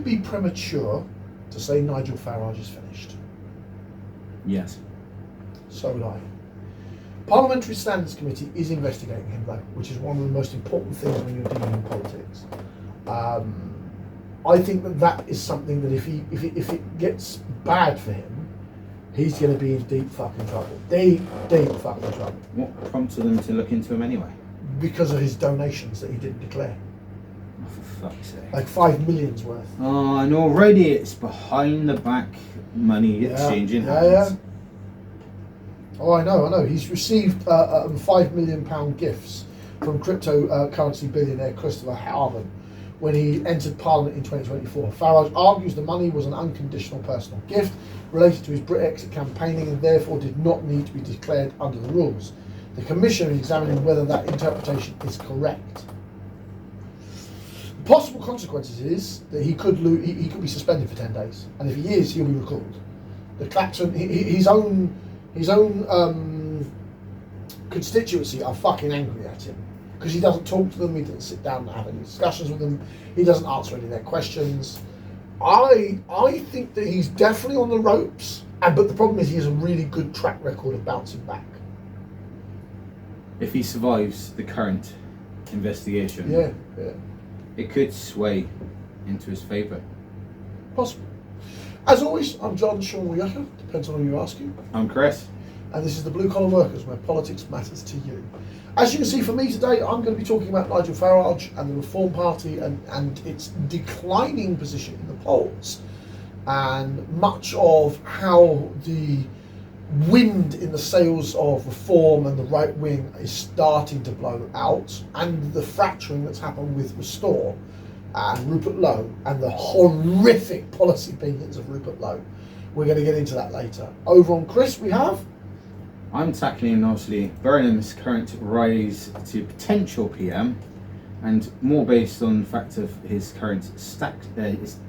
be premature to say Nigel Farage is finished? Yes. So would I. Parliamentary Standards Committee is investigating him though, which is one of the most important things when you're dealing in politics. I think that is something that if it gets bad for him, he's going to be in deep fucking trouble. Deep fucking trouble. What prompted them to look into him anyway? Because of his donations that he didn't declare. Oh, for fuck's sake. Like 5 million's worth. Oh, and already it's behind the back money exchanging hands. Yeah. Oh, I know. He's received £5 million gifts from cryptocurrency billionaire Christopher Harvin when he entered Parliament in 2024. Farage argues the money was an unconditional personal gift related to his Brexit campaigning and therefore did not need to be declared under the rules. The Commission is examining whether that interpretation is correct. The possible consequences is that he could be suspended for 10 days, and if he is, he'll be recalled. The Clacton, his own constituency are fucking angry at him because he doesn't talk to them, he doesn't sit down and have any discussions with them, he doesn't answer any of their questions. I think that he's definitely on the ropes, but the problem is he has a really good track record of bouncing back. If he survives the current investigation, it could sway into his favour. Possible. As always, I'm John Sean Yucker, depends on who you're asking. I'm Chris. And this is the Blue Collar Workers, where politics matters to you. As you can see from me today, I'm going to be talking about Nigel Farage and the Reform Party and its declining position in the polls, and much of how the wind in the sails of reform and the right wing is starting to blow out, and the fracturing that's happened with Restore and Rupert Lowe and the horrific policy opinions of Rupert Lowe. We're going to get into that later. Over on Chris, we have... I'm tackling obviously Burnham's current rise to potential PM, and more based on the fact of his current his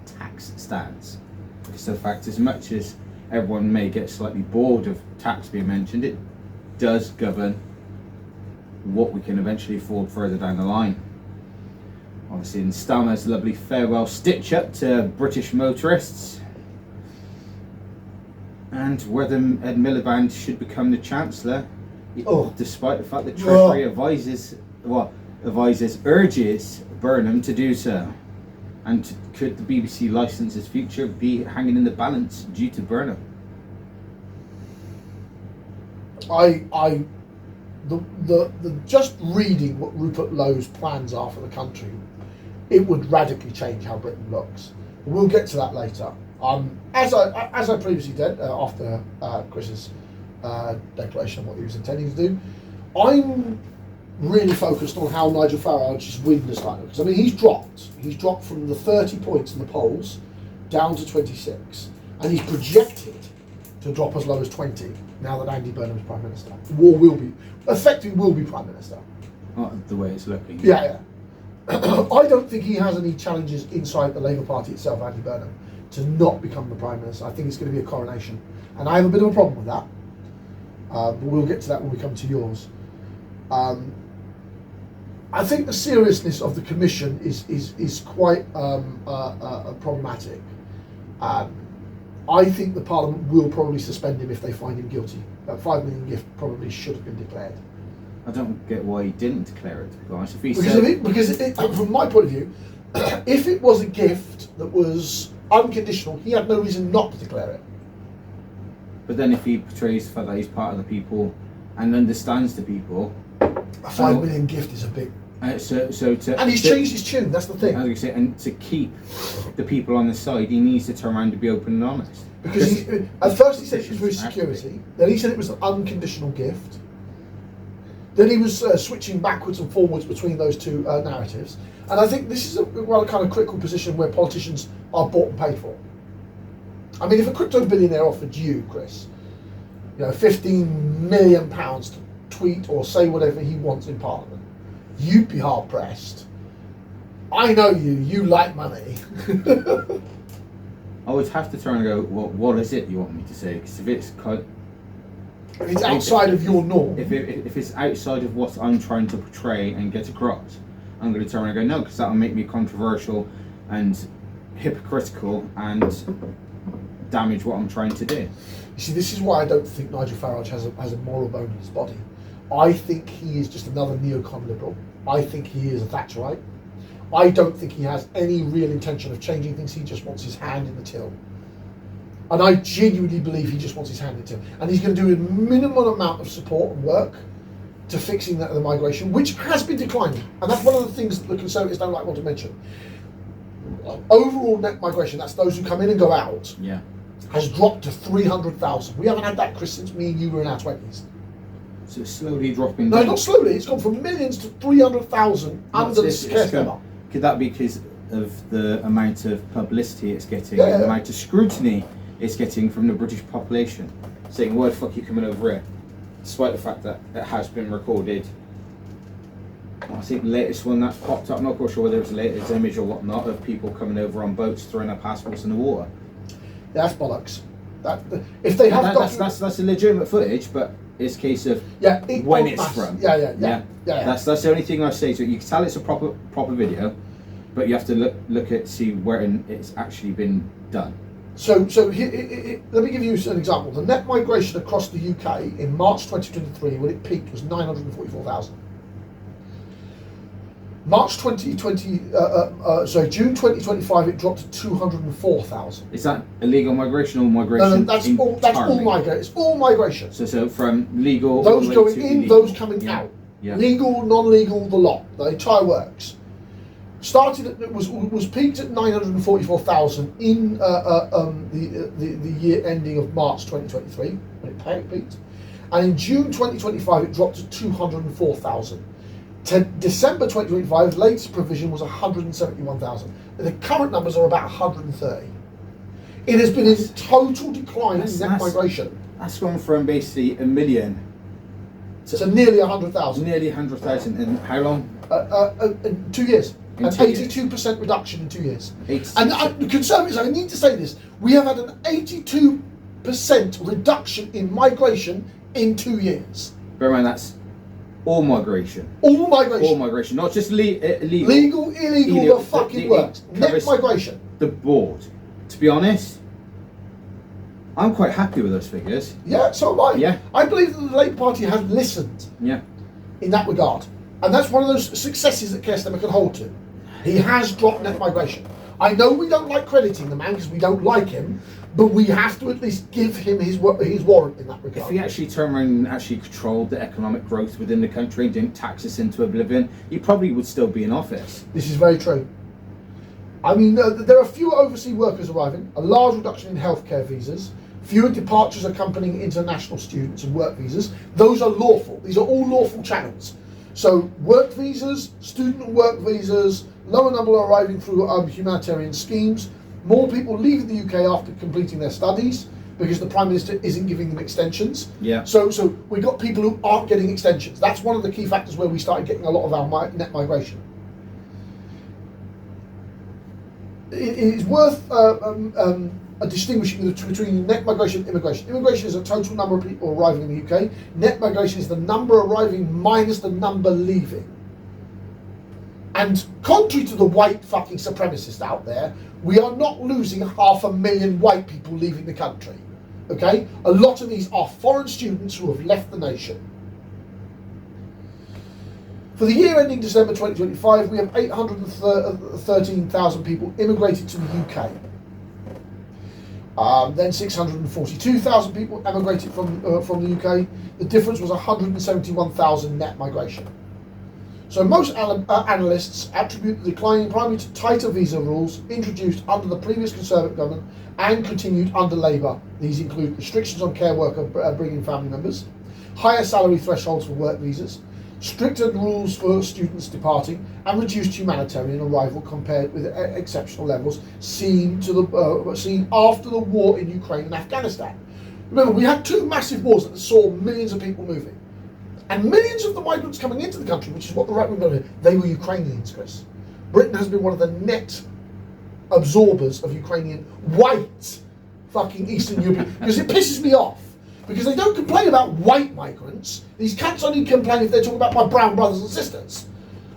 tax stance. Because the fact, as much as everyone may get slightly bored of tax being mentioned, it does govern what we can eventually afford further down the line. Obviously, in Starmer's lovely farewell stitch up to British motorists, and whether Ed Miliband should become the Chancellor, despite the fact that Treasury urges Burnham to do so. And could the BBC license's future be hanging in the balance due to Burnham? Just reading what Rupert Lowe's plans are for the country, it would radically change how Britain looks. We'll get to that later. As I previously did after Chris's declaration of what he was intending to do, I'm really focused on how Nigel Farage's win is starting. Because I mean, he's dropped from the 30 points in the polls down to 26, and he's projected to drop as low as 20 now that Andy Burnham is Prime Minister. Effectively will be Prime Minister. The way it's looking. Yeah. I don't think he has any challenges inside the Labour Party itself, Andy Burnham, to not become the Prime Minister. I think it's going to be a coronation, and I have a bit of a problem with that. But we'll get to that when we come to yours. I think the seriousness of the Commission is quite problematic. I think the Parliament will probably suspend him if they find him guilty. That $5 million gift probably should have been declared. I don't get why he didn't declare it, to be honest. Because from my point of view, if it was a gift that was unconditional, he had no reason not to declare it. But then if he portrays the fact that he's part of the people and understands the people... A $5 million gift is a big... and he's changed his tune, that's the thing. As I say, and to keep the people on his side, he needs to turn around and be open and honest. Because at first he said it was for his security, then he said it was an unconditional gift, then he was switching backwards and forwards between those two narratives. And I think this is a kind of critical position where politicians are bought and paid for. I mean, if a crypto billionaire offered you, Chris, £15 million to tweet or say whatever he wants in Parliament, you'd be hard pressed. I know you like money. I would have to turn and go, well, what is it you want me to say? Because if it's outside of your norm, if it's outside of what I'm trying to portray and get across, I'm going to turn and go, no, because that'll make me controversial and hypocritical and damage what I'm trying to do. You see, this is why I don't think Nigel Farage has a moral bone in his body. I think he is just another neocon liberal. I think he is a Thatcherite. I don't think he has any real intention of changing things. He just wants his hand in the till. And I genuinely believe he just wants his hand in the till. And he's going to do a minimal amount of support and work to fixing the migration, which has been declining. And that's one of the things that the Conservatives don't want to mention. Overall net migration, that's those who come in and go out, has dropped to 300,000. We haven't had that, Chris, since me and you were in our 20s. So it's slowly dropping No, down. not slowly. It's gone from millions to 300,000 under the scarce number. Could that be because of the amount of publicity it's getting, Yeah. and the amount of scrutiny it's getting from the British population, saying, "Why the fuck are you coming over here?" Despite the fact that it has been recorded. I think the latest one that popped up, I'm not quite sure whether it was the latest image or whatnot, of people coming over on boats throwing their passports in the water. Yeah, that's bollocks. If they have that's a legitimate footage, but it's a case of it when it's mass. from. Yeah. That's the only thing I say to it. You can tell it's a proper video, but you have to look at see where it's actually been done. So let me give you an example. The net migration across the UK in March 2023, when it peaked, was 944,000. June 2025, it dropped to 204,000. Is that illegal migration or migration? No, that's all migration. It's all migration. So from legal, those going in, illegal. those coming out. Yeah. Legal, non-legal, the lot. The entire works. It was peaked at 944,000 in the year ending of March 2023 when it peaked, and in June 2025 it dropped to 204,000. To December 2025, latest provision was 171,000. The current numbers are about 130. It has been in total decline in net migration. That's gone from basically a million to nearly 100,000. Nearly 100,000 in how long? In 2 years. An 82% reduction in 2 years. And the Conservatives, I need to say this, we have had an 82% reduction in migration in 2 years. Bear in mind, that's all migration. All migration. All migration, not just illegal. Legal, illegal, the fucking works. Net migration. The board. To be honest, I'm quite happy with those figures. Yeah, so am I. Yeah. I believe that the Labour Party has listened in that regard. And that's one of those successes that Keir Starmer can hold to. He has dropped net migration. I know we don't like crediting the man because we don't like him, but we have to at least give him his warrant in that regard. If he actually turned around and actually controlled the economic growth within the country and didn't tax us into oblivion, he probably would still be in office. This is very true. I mean, there are fewer overseas workers arriving, a large reduction in healthcare visas, fewer departures accompanying international students and work visas. Those are lawful. These are all lawful channels. So work visas, student and work visas, lower number arriving through humanitarian schemes, more people leaving the UK after completing their studies because the Prime Minister isn't giving them extensions. Yeah. So we've got people who aren't getting extensions. That's one of the key factors where we started getting a lot of our net migration. It is worth distinguishing between net migration and immigration. Immigration is a total number of people arriving in the UK. Net migration is the number arriving minus the number leaving. And contrary to the white fucking supremacists out there, we are not losing 500,000 white people leaving the country. Okay? A lot of these are foreign students who have left the nation. For the year ending December 2025, we have 813,000 people immigrated to the UK. Then 642,000 people emigrated from the UK. The difference was 171,000 net migration. So most analysts attribute the declining primarily to tighter visa rules introduced under the previous Conservative government and continued under Labour. These include restrictions on care worker bringing family members, higher salary thresholds for work visas, stricter rules for students departing, and reduced humanitarian arrival compared with exceptional levels seen after the war in Ukraine and Afghanistan. Remember, we had two massive wars that saw millions of people moving. And millions of the migrants coming into the country, which is what the right wing did, they were Ukrainians, Chris. Britain has been one of the net absorbers of Ukrainian white fucking Eastern European, because it pisses me off. Because they don't complain about white migrants. These cats only complain if they're talking about my brown brothers and sisters.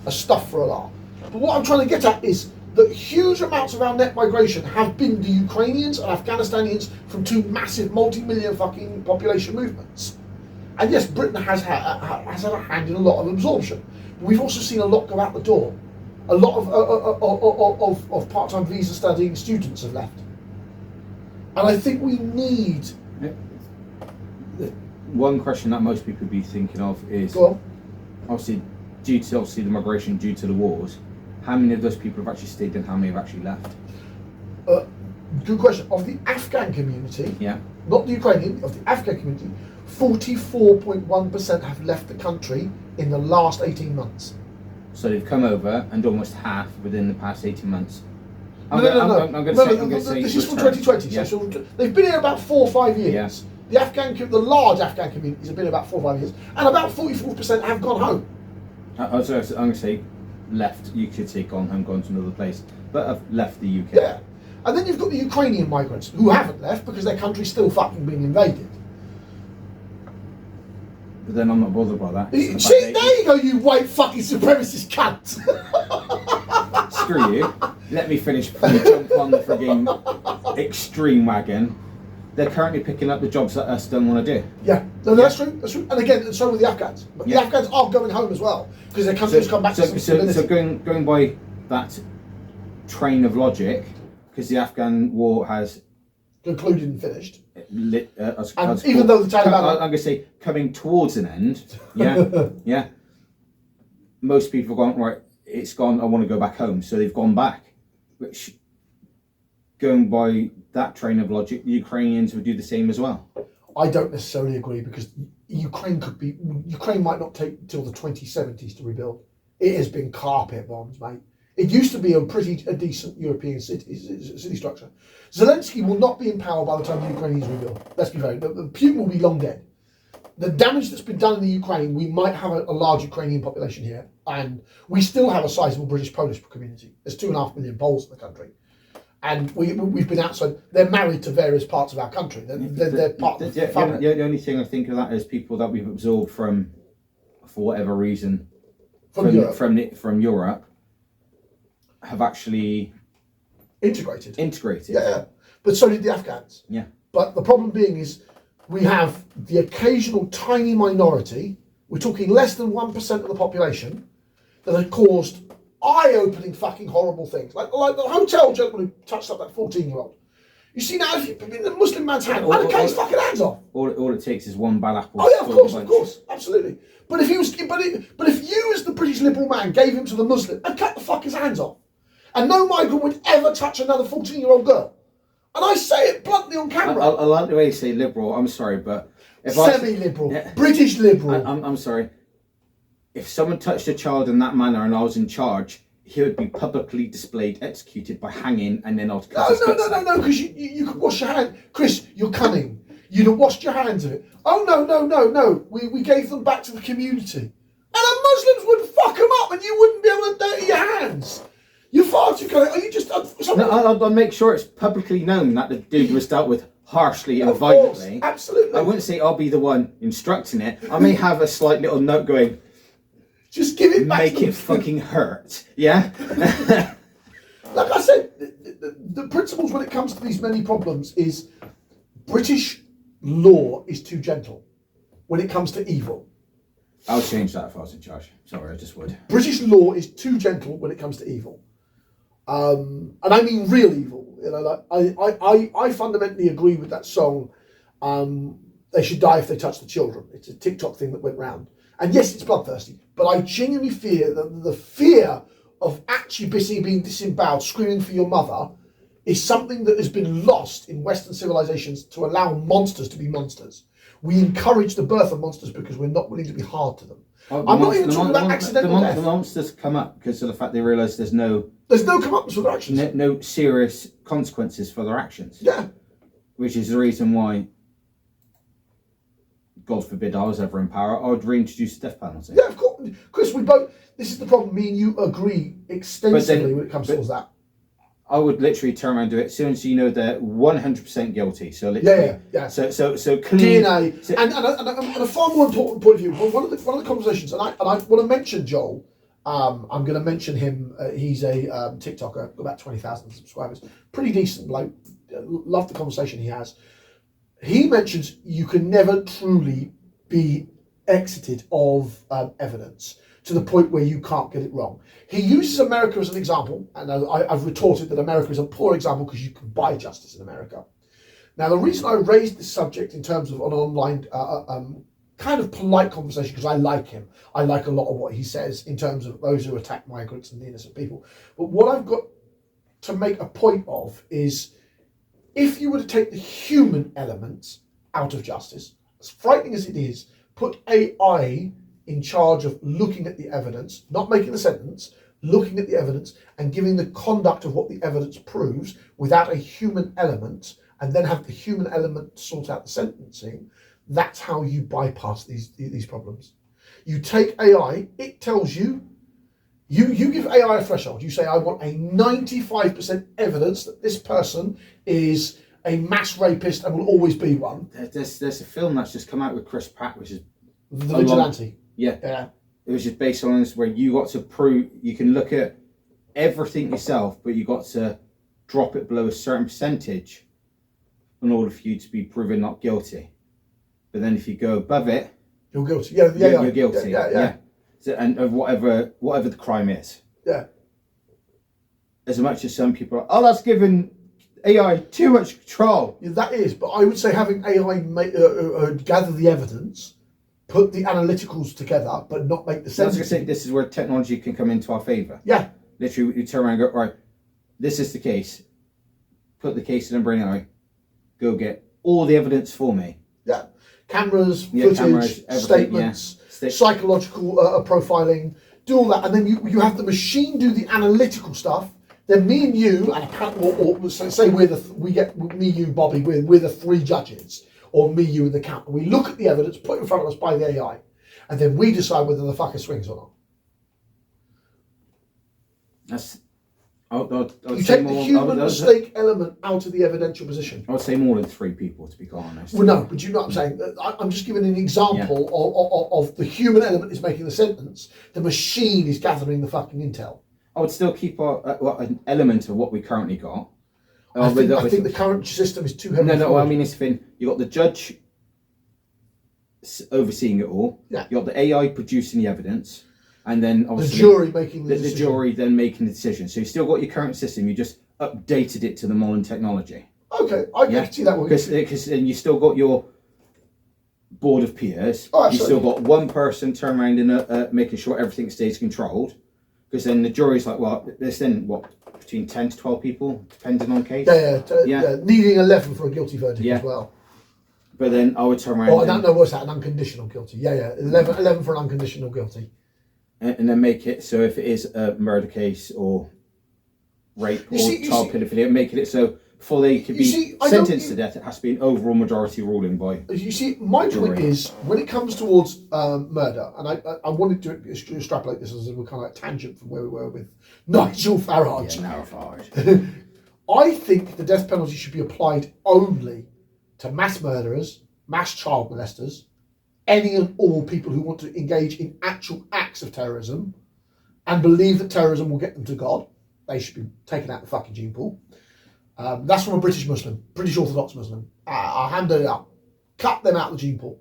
Astaghfirullah. But what I'm trying to get at is, that huge amounts of our net migration have been the Ukrainians and Afghanistanians from two massive multi-million fucking population movements. And yes, Britain has had a hand in a lot of absorption. But we've also seen a lot go out the door. A lot of part-time visa studying students have left. And I think we need... One question that most people would be thinking of is, obviously, due to the migration, due to the wars, how many of those people have actually stayed and how many have actually left? Good question. Of the Afghan community, not the Ukrainian, of the Afghan community, 44.1% have left the country in the last 18 months. So they've come over, and almost half within the past 18 months. I'm going to say this is from 2020. Yeah. So they've been here about 4 or 5 years. Yeah. The large Afghan communities have been about 4 or 5 years, and about 44% have gone home. I'm going to say left. You could say gone home, gone to another place, but have left the UK. Yeah, and then you've got the Ukrainian migrants who haven't left because their country's still fucking being invaded. But then I'm not bothered by that. See, there you go, you white fucking supremacist cunt. Screw you. Let me finish before you jump on the frigging extreme wagon. They're currently picking up the jobs that us don't want to do. Yeah, no, that's true. That's true. And again, so are the Afghans. But the Afghans are going home as well because their country's come back to some stability. So going by that train of logic, because the Afghan war has concluded and finished. And even though the Taliban, I'm going to say coming towards an end. Yeah. Most people have gone, right, it's gone. I want to go back home, so they've gone back. Which, going by that train of logic, the Ukrainians would do the same as well. I don't necessarily agree because Ukraine might not take till the 2070s to rebuild. It has been carpet bombs, mate. It used to be a decent European city structure. Zelensky will not be in power by the time the Ukrainians rebuild. Let's be fair. Putin will be long dead. The damage that's been done in the Ukraine, we might have a large Ukrainian population here, and we still have a sizable British-Polish community. There's 2.5 million Poles in the country. And we've been outside. They're married to various parts of our country. They're part of the family. The only thing I think of that is people that we've absorbed from, for whatever reason, from Europe, have actually integrated. Yeah, but so did the Afghans. Yeah. But the problem being is we have the occasional tiny minority. We're talking less than 1% of the population that have caused eye-opening fucking horrible things, like the hotel gentleman who touched up that 14-year-old. You see now, if you've been in a Muslim man's hand, I'd cut his fucking hands off. All it takes is one bad apple. Oh yeah, of course, absolutely. But if he was, but if you, as the British liberal man, gave him to the Muslim, I'd cut the fuck his hands off, and no migrant would ever touch another 14-year-old girl. And I say it bluntly on camera. I like the way you say liberal. I'm sorry, but if semi-liberal, British liberal. I'm sorry. If someone touched a child in that manner and I was in charge, he would be publicly displayed, executed by hanging, and then I'd cut his guts out. No, because you could wash your hands. Chris, you're cunning. You'd have washed your hands of it. Oh, no. We gave them back to the community. And the Muslims would fuck them up and you wouldn't be able to dirty your hands. You're far too cunning. Are you just... I'll make sure it's publicly known that the dude was dealt with harshly and violently. Absolutely. I wouldn't say I'll be the one instructing it. I may have a slight little note going... Just give it back. Make it fucking hurt, yeah? Like I said, the principles when it comes to these many problems is British law is too gentle when it comes to evil. I'll change that if I was in charge. Sorry, I just would. British law is too gentle when it comes to evil. And I mean real evil. You know, like I fundamentally agree with that song, They Should Die If They Touch the Children. It's a TikTok thing that went round. And yes, it's bloodthirsty, but I genuinely fear that the fear of actually being disemboweled, screaming for your mother, is something that has been lost in Western civilizations to allow monsters to be monsters. We encourage the birth of monsters because we're not willing to be hard to them. I'm not even talking about accidental death. The monsters come up because of the fact they realise there's no comeuppance for their actions. No serious consequences for their actions. Yeah. Which is the reason why, God forbid I was ever in power, I would reintroduce the death penalty. Yeah, of course. Chris, this is the problem, me and you agree extensively when it comes towards that. I would literally turn around and do it as soon as you know they're 100% guilty. So literally, yeah. So clean DNA, and a far more important point of view. One of the conversations, and I want to mention, Joel, I'm going to mention him. He's a TikToker, about 20,000 subscribers. Pretty decent bloke. Love the conversation he has. He mentions you can never truly be exited of evidence to the point where you can't get it wrong. He uses America as an example, and I've retorted that America is a poor example because you can buy justice in America. Now, the reason I raised this subject in terms of an online kind of polite conversation, because I like him. I like a lot of what he says in terms of those who attack migrants and the innocent people. But what I've got to make a point of is, if you were to take the human element out of justice, as frightening as it is, put AI in charge of looking at the evidence, not making the sentence, looking at the evidence and giving the conduct of what the evidence proves without a human element, and then have the human element sort out the sentencing, that's how you bypass these problems. You take AI, it tells you, you give AI a threshold. You say, I want a 95% evidence that this person is a mass rapist and will always be one. There's a film that's just come out with Chris Pratt, which is The Vigilante. Yeah. It was just based on this, where you got to prove, you can look at everything yourself, but you got to drop it below a certain percentage in order for you to be proven not guilty. But then if you go above it, you're guilty. You're guilty. Yeah. So, and of whatever the crime is. Yeah. As much as some people are, that's giving AI too much control. Yeah, that is, but I would say having AI gather the evidence, put the analyticals together, but not make the sense. I was going to say, this is where technology can come into our favour. Yeah. Literally, you turn around and go, right, this is the case. Put the case in and bring AI. Go get all the evidence for me. Yeah. Cameras, footage, statements, psychological profiling, do all that. And then you have the machine do the analytical stuff. Then me and you, and or say me, you, Bobby, we're the three judges, or me, you, and the count. And we look at the evidence put in front of us by the AI, and then we decide whether the fucker swings or not. That's. I would you take the human mistake element out of the evidential position. I would say more than three people, to be quite honest. Well, no, but you know what I'm saying? I'm just giving an example of the human element is making the sentence, the machine is gathering the fucking intel. I would still keep an element of what we currently got. I think the current system is too heavy. No, I mean, it's been, you got the judge overseeing it all. Yeah. You got the AI producing the evidence. And then obviously the jury making the decision. The jury then making the decision. So you still got your current system, you just updated it to the modern technology. Okay, I can see that one. Because then you still got your board of peers. Oh, you still got one person turn around and making sure everything stays controlled. Because then the jury's like, well, there's then between 10 to 12 people, depending on case. Yeah. Needing 11 for a guilty verdict as well. But then I would turn around. Oh, I don't know what's that, an unconditional guilty. Yeah. 11 for an unconditional guilty. And then make it so if it is a murder case or rape or child paedophilia, making it so before they could be sentenced to death, it has to be an overall majority ruling by. You see, my point is, when it comes towards murder, and I wanted to extrapolate this as a kind of tangent from where we were with Nigel Farage. Yeah, Nigel Farage. I think the death penalty should be applied only to mass murderers, mass child molesters, any and all people who want to engage in actual acts of terrorism and believe that terrorism will get them to God. They should be taken out the fucking gene pool. That's from a British Muslim, British Orthodox Muslim. I'll hand it up. Cut them out of the gene pool.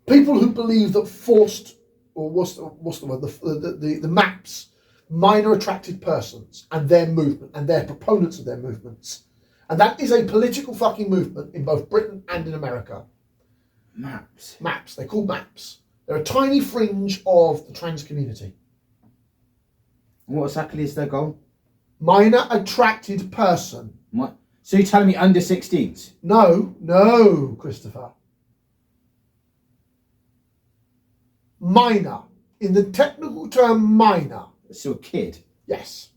People who believe that forced, or what's the word, the MAPs, minor attracted persons, and their movement, and their proponents of their movements, and that is a political fucking movement in both Britain and in America. MAPs. MAPs. They're called MAPs. They're a tiny fringe of the trans community. What exactly is their goal? Minor attracted person. What? So you're telling me under 16s? No, Christopher. Minor. In the technical term, minor. So a kid? Yes.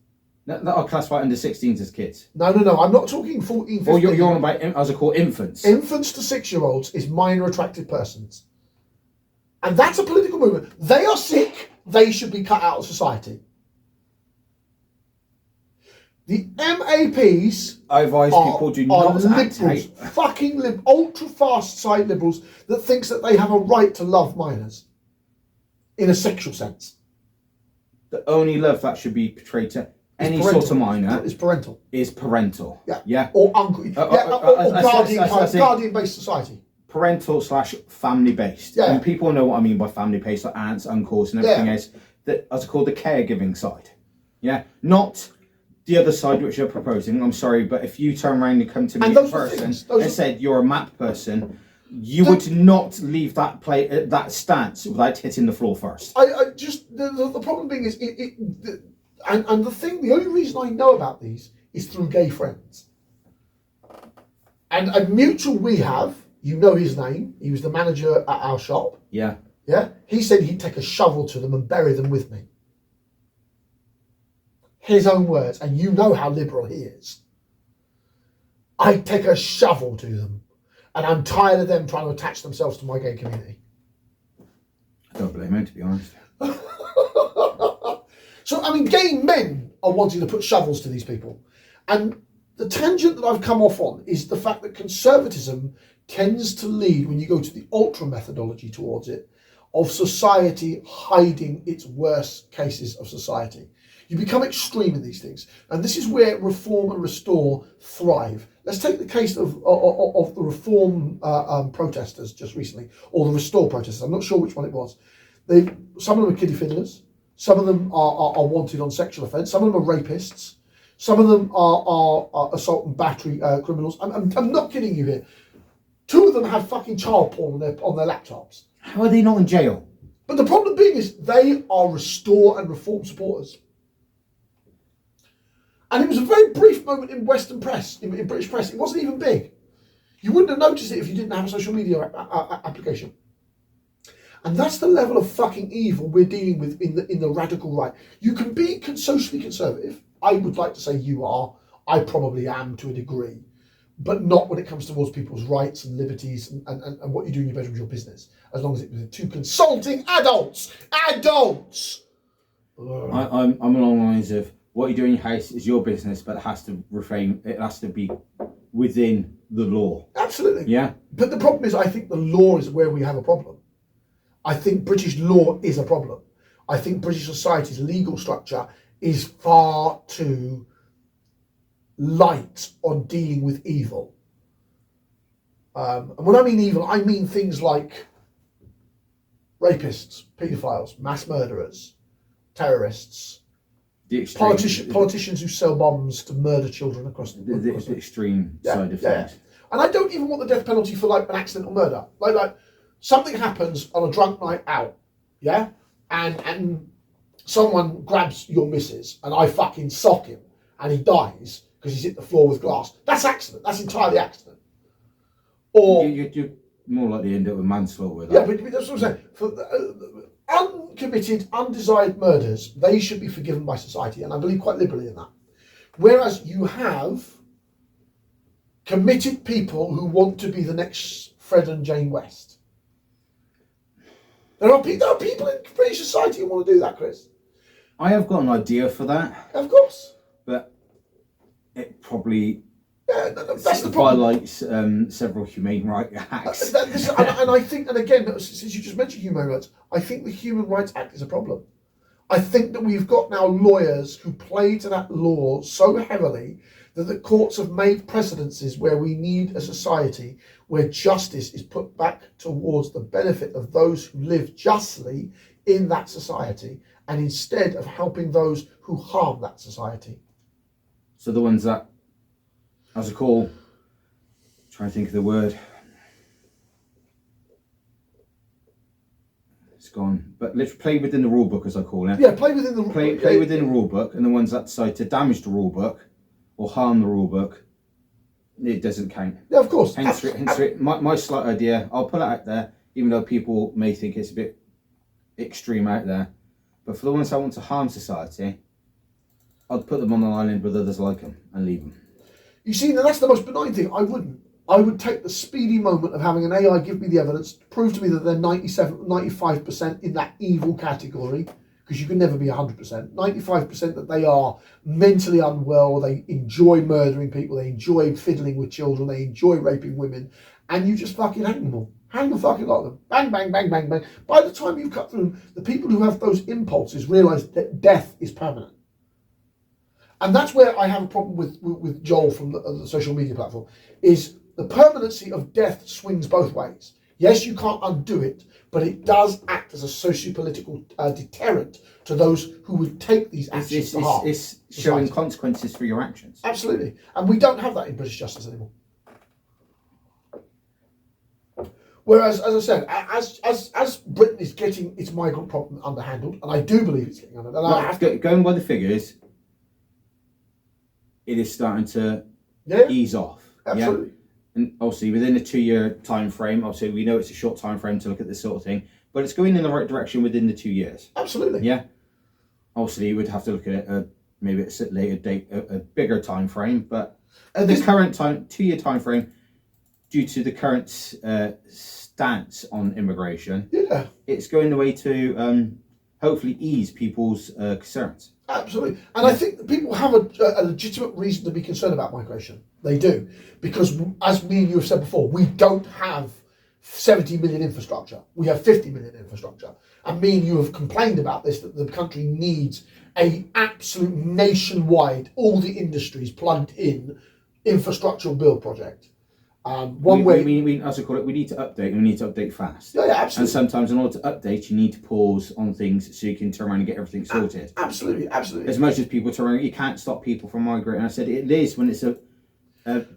That I'll classify under 16s as kids. No. I'm not talking 14, 15. Or you're on about, as I call, infants. Infants to 6-year-olds is minor attracted persons. And that's a political movement. They are sick. They should be cut out of society. The MAPs I advise people do not act out. Fucking ultra fast side liberals that thinks that they have a right to love minors. in a sexual sense. The only love that should be portrayed to any sort of minor is parental. Is parental. Yeah. Yeah. Or uncle. Or guardian-based society. Parental / family based. Yeah. And people know what I mean by family based, like aunts, uncles, and everything else. That as called the caregiving side. Yeah. Not the other side which you're proposing. I'm sorry, but if you turn around and come to me in person and said you're a map person, you would not leave that stance without hitting the floor first. The problem being is the only reason I know about these is through gay friends. And a mutual we have, you know his name, he was the manager at our shop. Yeah. Yeah. He said he'd take a shovel to them and bury them with me. His own words, and you know how liberal he is. I'd take a shovel to them, and I'm tired of them trying to attach themselves to my gay community. I don't blame him, to be honest. So, I mean, gay men are wanting to put shovels to these people. And the tangent that I've come off on is the fact that conservatism tends to lead, when you go to the ultra methodology towards it, of society hiding its worst cases of society. You become extreme in these things. And this is where reform and restore thrive. Let's take the case of the reform protesters just recently, or the restore protesters. I'm not sure which one it was. Some of them are kiddie fiddlers. Some of them are wanted on sexual offence. Some of them are rapists. Some of them are assault and battery criminals. I'm not kidding you here. 2 of them have fucking child porn on their laptops. How are they not in jail? But the problem being is they are restore and reform supporters. And it was a very brief moment in Western press, in British press. It wasn't even big. You wouldn't have noticed it if you didn't have a social media application. And that's the level of fucking evil we're dealing with in the radical right. You can be socially conservative. I would like to say you are. I probably am to a degree. But not when it comes towards people's rights and liberties and what you do in your bedroom is your business. As long as it's with 2 consulting adults. Adults! I'm along the lines of, what you do in your house is your business, but it has to be within the law. Absolutely. Yeah. But the problem is, I think the law is where we have a problem. I think British law is a problem. I think British society's legal structure is far too light on dealing with evil. And when I mean evil, I mean things like rapists, paedophiles, mass murderers, terrorists, politicians who sell bombs to murder children across the extreme side of things. Yeah. And I don't even want the death penalty for like an accidental murder. Like something happens on a drunk night out, yeah, and someone grabs your missus and I fucking sock him and he dies because he's hit the floor with glass. That's accident. That's entirely accident. Or you're more likely to end up with manslaughter with that. Yeah, but that's what I'm saying. For uncommitted, undesired murders, they should be forgiven by society, and I believe quite liberally in that. Whereas you have committed people who want to be the next Fred and Jane West. There are people in British society who want to do that, Chris. I have got an idea for that. Of course. But it probably that's the problem. Highlights several humane rights acts. And I think, and again, since you just mentioned human rights, I think the Human Rights Act is a problem. I think that we've got now lawyers who play to that law so heavily that the courts have made precedences where we need a society where justice is put back towards the benefit of those who live justly in that society, and instead of helping those who harm that society. So the ones that, as I call, trying to think of the word, it's gone. But let's play within the rule book, as I call it. Yeah, play within the play within the rule book, and the ones that decide to damage the rule book or harm the rule book, it doesn't count. Yeah, of course. Hence my slight idea. I'll put it out there, even though people may think it's a bit extreme out there. But for the ones that want to harm society, I'd put them on an island with others like them and leave them. You see, now that's the most benign thing. I wouldn't. I would take the speedy moment of having an AI give me the evidence, prove to me that they're 95% in that evil category, because you can never be 100%. 95% that they are mentally unwell, they enjoy murdering people, they enjoy fiddling with children, they enjoy raping women, and you just fucking hang them all. Hang the fucking lot of them. Bang, bang, bang, bang, bang. By the time you've cut through them, the people who have those impulses realise that death is permanent. And that's where I have a problem with Joel from the social media platform, is the permanency of death swings both ways. Yes, you can't undo it, but it does act as a socio-political deterrent to those who would take these actions to heart. It's showing consequences for your actions. Absolutely. And we don't have that in British justice anymore. Whereas, as I said, as Britain is getting its migrant problem underhandled, and I do believe it's getting underhandled. Going by the figures, it is starting to ease off. Absolutely. Yeah? And obviously within a 2-year time frame, obviously we know it's a short time frame to look at this sort of thing, but it's going in the right direction within the 2 years. Absolutely. Yeah. Obviously you would have to look at it maybe at a later date, a bigger time frame, but at the current 2-year time frame, due to the current stance on immigration, it's going the way to hopefully ease people's concerns. Absolutely. And I think that people have a legitimate reason to be concerned about migration. They do. Because, as me and you have said before, we don't have 70 million infrastructure. We have 50 million infrastructure. And me and you have complained about this, that the country needs a absolute nationwide, all the industries plugged in, infrastructural build project. We as I call it, we need to update, and we need to update fast. Yeah, absolutely. And sometimes in order to update, you need to pause on things so you can turn around and get everything sorted. Absolutely. As much as people turn around, you can't stop people from migrating. I said it is when it's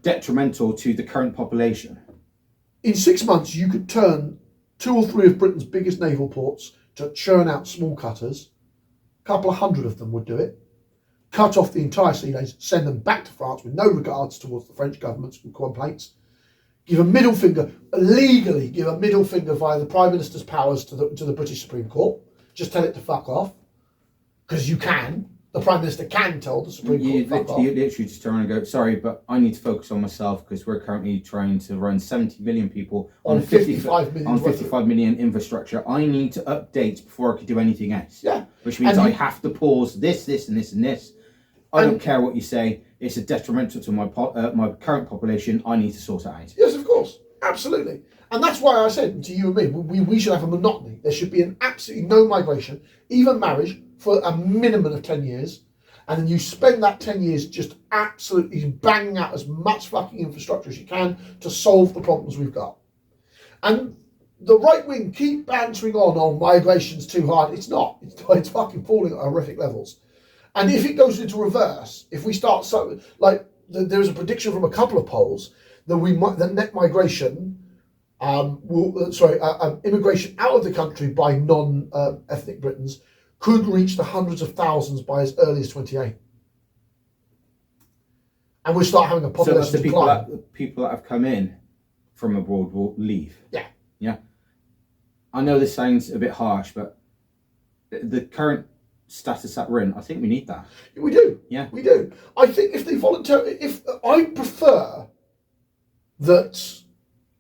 detrimental to the current population. In 6 months, you could turn 2 or 3 of Britain's biggest naval ports to churn out small cutters. A couple of hundred of them would do it. Cut off the entire sea lanes, send them back to France with no regards towards the French government's complaints. Give a middle finger, legally give a middle finger via the Prime Minister's powers to the British Supreme Court. Just tell it to fuck off. Because you can. The Prime Minister can tell the Supreme Court to fuck off. You literally just turn around and go, sorry, but I need to focus on myself because we're currently trying to run 70 million people on 55 million infrastructure. I need to update before I could do anything else. Yeah. Which means I have to pause this, and this, and this. I don't care what you say. It's a detrimental to my current population. I need to sort it out. Yes, of course. Absolutely. And that's why I said to you and me, we should have a monotony. There should be an absolutely no migration, even marriage, for a minimum of 10 years. And then you spend that 10 years just absolutely banging out as much fucking infrastructure as you can to solve the problems we've got. And the right wing keep bantering on, migration's too hard. It's not. It's fucking falling at horrific levels. And if it goes into reverse, if we start there's a prediction from a couple of polls that the net migration immigration out of the country by non-ethnic Britons could reach the hundreds of thousands by as early as 28. And we'll start having a population so decline. The people that have come in from abroad will leave. Yeah. I know this sounds a bit harsh, but the current status that we're in, I think we need that. We do. Yeah. We do. I think I prefer that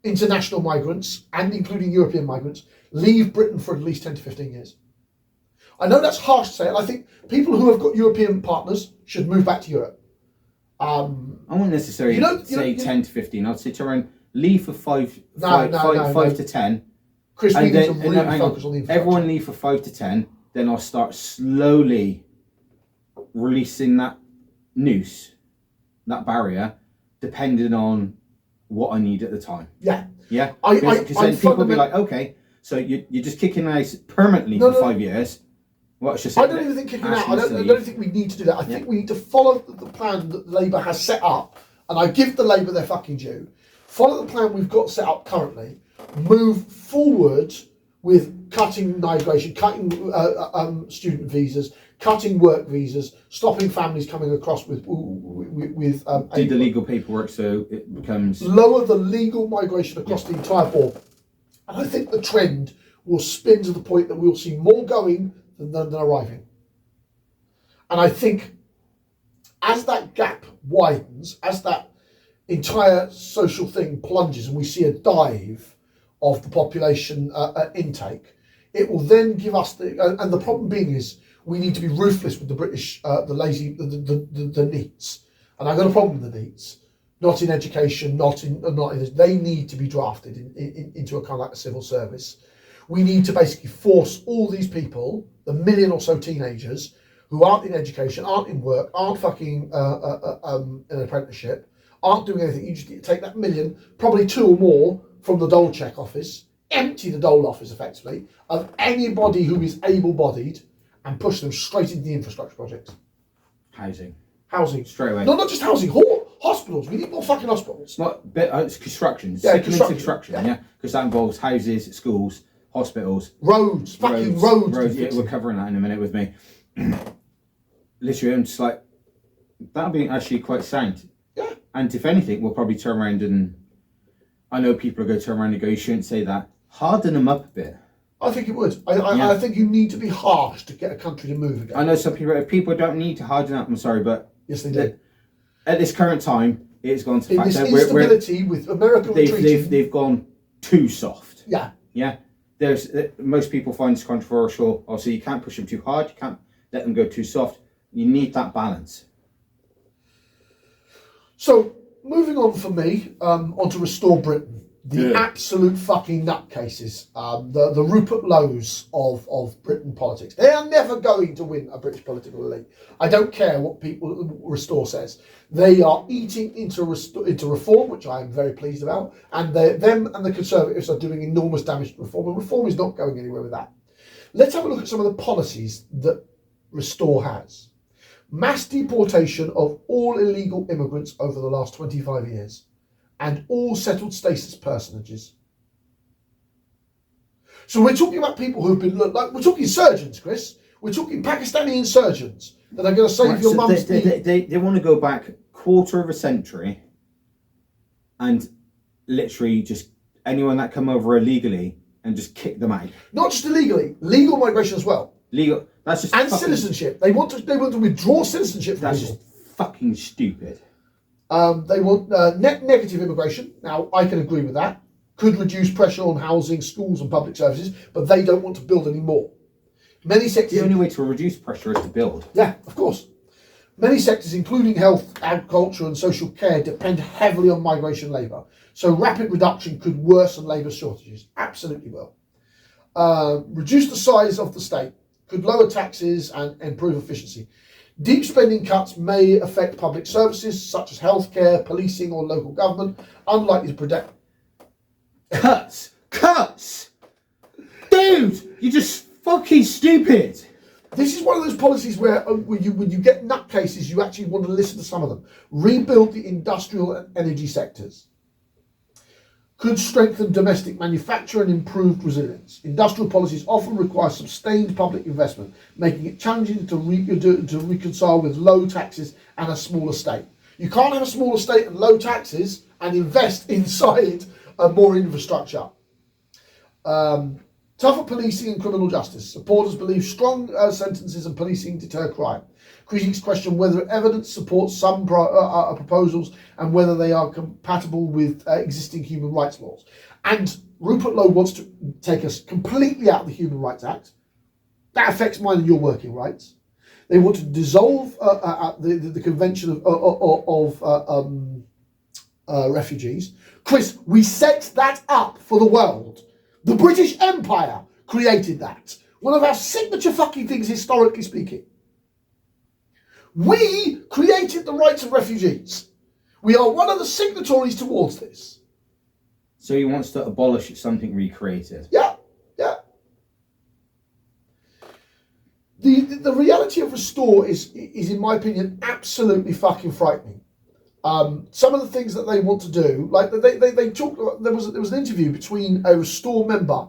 international migrants, and including European migrants, leave Britain for at least 10 to 15 years. I know that's harsh to say, and I think people who have got European partners should move back to Europe. I wouldn't necessarily say 10 to 15. I'd say to around leave for 5 to 10. Chris, we need to really focus on the infrastructure. Everyone leave for 5 to 10. Then I'll start slowly releasing that noose, that barrier, depending on what I need at the time. Yeah. Yeah? Because then people will be like, okay, so you're just kicking out permanently for 5 years. I don't even think kicking out. I don't think we need to do that. I think we need to follow the plan that Labour has set up, and I give the Labour their fucking due. Follow the plan we've got set up currently, move forward with cutting migration, cutting student visas, cutting work visas, stopping families coming across with do the legal paperwork so it becomes lower the legal migration across the entire board. And I think the trend will spin to the point that we'll see more going than arriving. And I think as that gap widens, as that entire social thing plunges and we see a dive of the population intake, it will then give us and the problem being is we need to be ruthless with the British, the lazy, the NEETs. And I've got a problem with the NEETs. not in education, not in this. They need to be drafted into a kind of like a civil service. We need to basically force all these people, the million or so teenagers who aren't in education, aren't in work, aren't fucking an apprenticeship, aren't doing anything. You just need to take that million, probably 2 or more, from the dole check office, empty the dole office effectively of anybody who is able-bodied, and push them straight into the infrastructure projects. Housing. Straight away. No, not just housing. Hospitals. We need more fucking hospitals. It's construction. Yeah, construction. Yeah, because that involves houses, schools, hospitals, roads. Yeah, we're covering that in a minute with me. Literally, I'm just like, that'll be actually quite sound. Yeah. And if anything, we'll probably turn around and, I know people are going to turn around and go, you shouldn't say that. Harden them up a bit. I think it would. I think you need to be harsh to get a country to move again. I know some people don't need to harden up. I'm sorry, but yes, they do. At this current time, it's gone to the fact this that instability with America retreating. They've gone too soft. Yeah. Yeah. There's most people find this controversial. Also, you can't push them too hard. You can't let them go too soft. You need that balance. So moving on for me, on to Restore Britain. The absolute fucking nutcases, the Rupert Lows of Britain politics. They are never going to win a British political elite. I don't care what people Restore says. They are eating into reform, which I am very pleased about, and them and the Conservatives are doing enormous damage to reform, and reform is not going anywhere with that. Let's have a look at some of the policies that Restore has. Mass deportation of all illegal immigrants over the last 25 years. And all settled status personages. So we're talking about people who've been, like, we're talking insurgents, Chris. We're talking Pakistani insurgents that are going to save your mum's knee. They want to go back a quarter of a century and literally just anyone that come over illegally and just kick them out. Not just illegally, legal migration as well. Legal, that's just and citizenship. They want to withdraw citizenship from that's people. Just fucking stupid. They want net negative immigration. Now, I can agree with that. Could reduce pressure on housing, schools and public services, but they don't want to build any more. Many sectors... The only way to reduce pressure is to build. Yeah, of course. Many sectors, including health, agriculture and social care, depend heavily on migration labour. So rapid reduction could worsen labour shortages. Absolutely will. Reduce the size of the state. Could lower taxes and improve efficiency. Deep spending cuts may affect public services such as healthcare, policing or local government, unlikely to protect... Cuts! Dude, you're just fucking stupid. This is one of those policies where when you get nutcases, you actually want to listen to some of them. Rebuild the industrial and energy sectors. Could strengthen domestic manufacture and improved resilience. Industrial policies often require sustained public investment, making it challenging to reconcile with low taxes and a smaller state. You can't have a smaller state and low taxes and invest inside more infrastructure. Tougher policing and criminal justice. Supporters believe strong sentences and policing deter crime. Critics question whether evidence supports some proposals and whether they are compatible with existing human rights laws. And Rupert Lowe wants to take us completely out of the Human Rights Act. That affects mine and your working rights. They want to dissolve the Convention of Refugees. Chris, we set that up for the world. The British Empire created that. One of our signature fucking things, historically speaking. We created the rights of refugees. We are one of the signatories towards this. So he wants to abolish something recreated. Yeah, yeah. The reality of Restore is, in my opinion, absolutely fucking frightening. Some of the things that they want to do, like they talked. There was an interview between a Restore member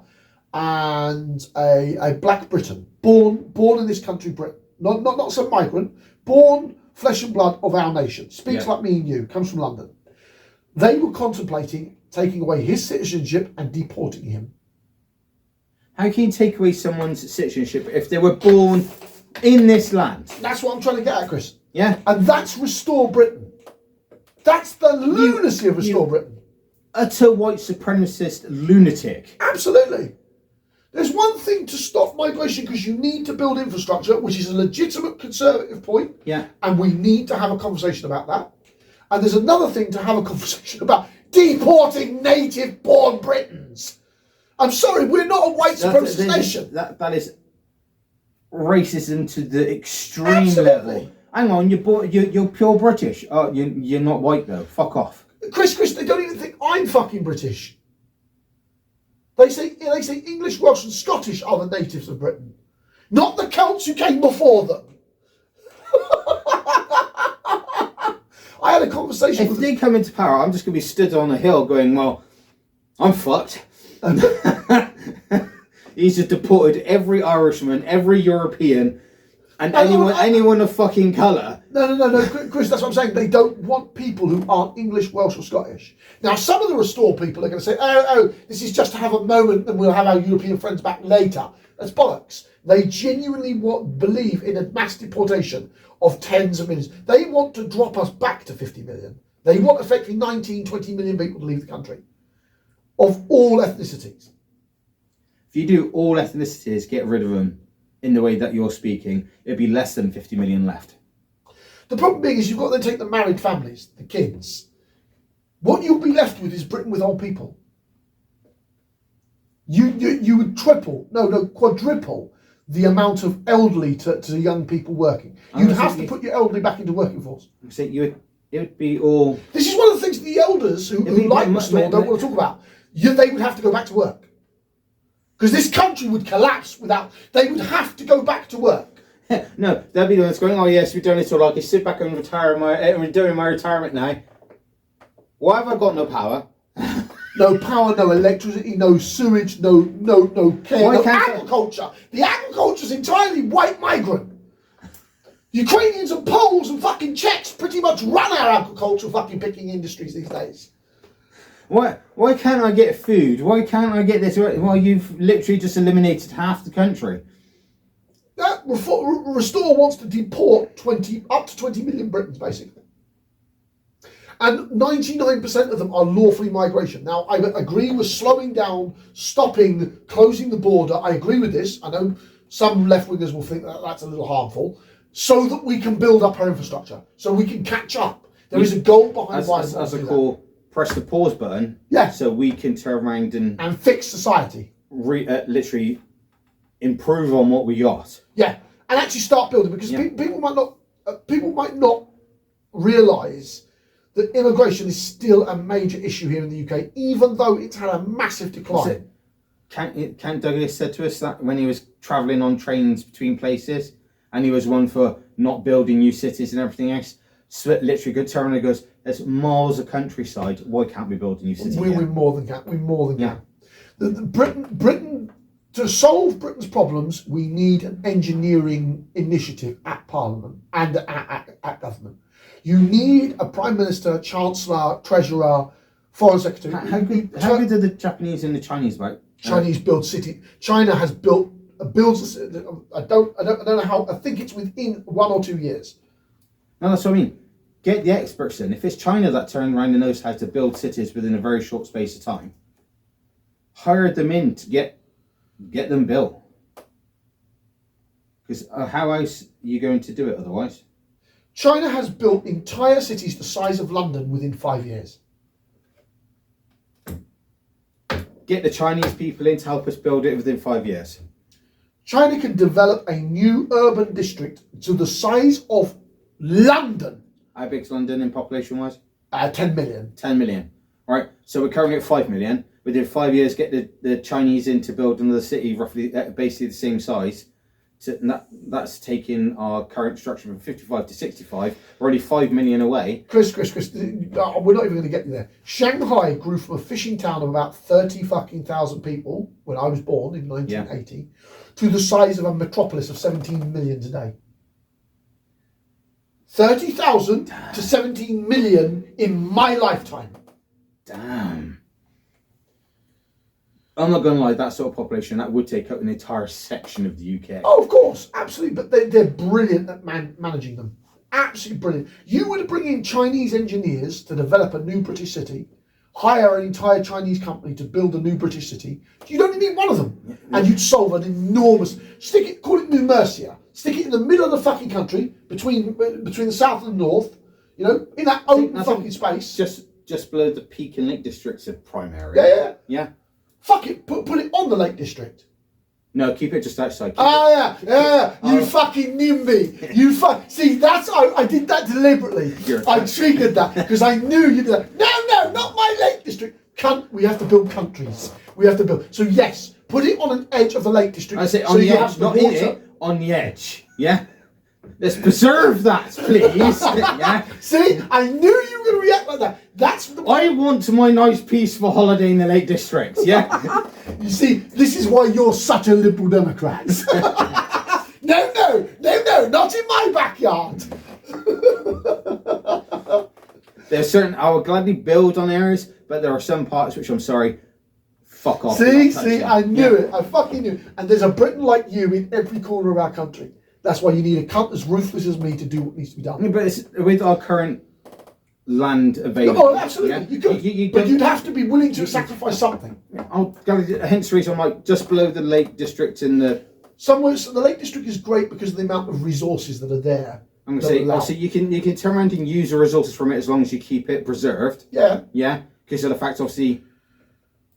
and a black Briton, born in this country, Britain, not some migrant, born flesh and blood of our nation, speaks like me and you, comes from London. They were contemplating taking away his citizenship and deporting him. How can you take away someone's citizenship if they were born in this land? That's what I'm trying to get at, Chris. Yeah. And that's Restore Britain. That's the lunacy of Restore Britain. Utter white supremacist lunatic. Absolutely. There's one thing to stop migration because you need to build infrastructure, which is a legitimate Conservative point. Yeah. And we need to have a conversation about that. And there's another thing to have a conversation about deporting native-born Britons. I'm sorry, we're not a white supremacist nation. That is racism to the extreme level. Hang on, you're pure British. Oh, you're not white though. Fuck off. Chris, they don't even think I'm fucking British. They say English, Welsh, and Scottish are the natives of Britain, not the Celts who came before them. I had a conversation if they come into power, I'm just going to be stood on a hill going, well, I'm fucked. He's just deported every Irishman, every European, and anyone of fucking colour. No, Chris, that's what I'm saying. They don't want people who aren't English, Welsh or Scottish. Now, some of the Restore people are going to say, oh, this is just to have a moment and we'll have our European friends back later. That's bollocks. They genuinely believe in a mass deportation of tens of millions. They want to drop us back to 50 million. They want effectively 19, 20 million people to leave the country of all ethnicities. If you do all ethnicities, get rid of them in the way that you're speaking, it'd be less than 50 million left. The problem being is you've got to take the married families, the kids. What you'll be left with is Britain with old people. You would quadruple the amount of elderly to young people working. You'd have to put your elderly back into working force. So it would be all... This is one of the things the elders who like Restore don't want to talk about. They would have to go back to work. Because this country would collapse without... They would have to go back to work. No, they'll be the ones going, oh yes, we've done it all. I can sit back and retire during my retirement now. Why have I got no power? No power, no electricity, no sewage, no care, no agriculture. The agriculture's entirely white migrant. Ukrainians and Poles and fucking Czechs pretty much run our agricultural fucking picking industries these days. Why can't I get food? Why can't I get this? Well, you've literally just eliminated half the country. Restore wants to deport up to 20 million Britons, basically. And 99% of them are lawfully migration. Now, I agree with slowing down, stopping, closing the border. I agree with this. I know some left-wingers will think that that's a little harmful, so that we can build up our infrastructure, so we can catch up. There is a goal behind why as a call, press the pause button. Yeah. So we can turn around and fix society. Literally improve on what we got. Yeah, and actually start building, because people might not realise that immigration is still a major issue here in the UK, even though it's had a massive decline. Kent Douglas said to us that when he was travelling on trains between places, and he was one for not building new cities and everything else, so literally good turn and goes, there's miles of countryside, why can't we build a new city? We more than can. Britain, to solve Britain's problems, we need an engineering initiative at Parliament and at government. You need a Prime Minister, Chancellor, Treasurer, Foreign Secretary. How good are the Japanese and the Chinese, right? Chinese build city. China has builds. I don't know how. I think it's within 1 or 2 years. No, that's what I mean. Get the experts in. If it's China that turned around and knows how to build cities within a very short space of time, hire them in to get them built. Because how else are you going to do it otherwise? China has built entire cities the size of London within 5 years. Get the Chinese people in to help us build it within 5 years. China can develop a new urban district to the size of London. How big's London in population-wise? 10 million. 10 million. Right, so we're currently at 5 million. Within 5 years, get the Chinese in to build another city roughly basically the same size. So that's taking our current structure from 55 to 65. We're only 5 million away. Chris, we're not even going to get you there. Shanghai grew from a fishing town of about 30,000 people when I was born in 1980 to the size of a metropolis of 17 million today. 30,000 to 17 million in my lifetime. Damn. I'm not going to lie, that sort of population, that would take up an entire section of the UK. Oh, of course, absolutely. But they're brilliant at managing them. Absolutely brilliant. You would bring in Chinese engineers to develop a new British city, hire an entire Chinese company to build a new British city. You'd only need one of them. Yeah. And you'd solve an enormous... call it New Mercia. Stick it in the middle of the fucking country, between the south and the north. You know, in that open fucking space. Just below the Peak and Lake Districts of prime area. Yeah. Yeah. Fuck it, put it on the Lake District. No, keep it just outside. You fucking NIMBY. See, I did that deliberately. I triggered that because I knew you'd be like, no, not my Lake District. We have to build countries. We have to build. So yes, put it on an edge of the Lake District. I say on the edge, not in it. On the edge. Yeah. Let's preserve that, please. Yeah. See, I knew you were going to react like that. I want my nice peaceful holiday in the Lake District. Yeah. You see, this is why you're such a Liberal Democrat. No, not in my backyard. I will gladly build on areas, but there are some parts which I'm sorry, fuck off. See, I knew it. I fucking knew it. And there's a Briton like you in every corner of our country. That's why you need a cunt as ruthless as me to do what needs to be done. Yeah, but it's, with our current land available. Oh, absolutely. Yeah? You could. But you'd have to be willing to sacrifice something. Hence the reason I'm like just below the Lake District in the... Somewhere, so the Lake District is great because of the amount of resources that are there. I'm going to say, you can turn around and use the resources from it as long as you keep it preserved. Yeah. Yeah. Because of the fact, obviously,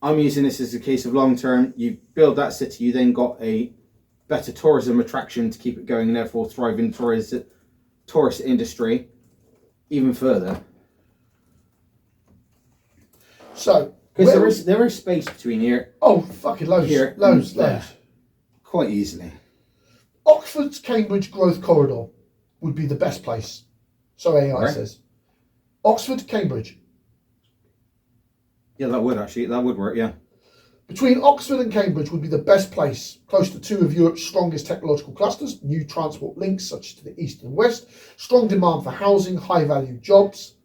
I'm using this as a case of long term. You build that city, you then got a better tourism attraction to keep it going and therefore thriving tourist industry even further. So, because there is space between here. Oh, fucking loads. Here, loads. Quite easily. Oxford's Cambridge Growth Corridor would be the best place. So AI says. Oxford, Cambridge. Yeah, that would work, yeah. Between Oxford and Cambridge would be the best place, close to two of Europe's strongest technological clusters, new transport links such as to the east and west, strong demand for housing, high value jobs.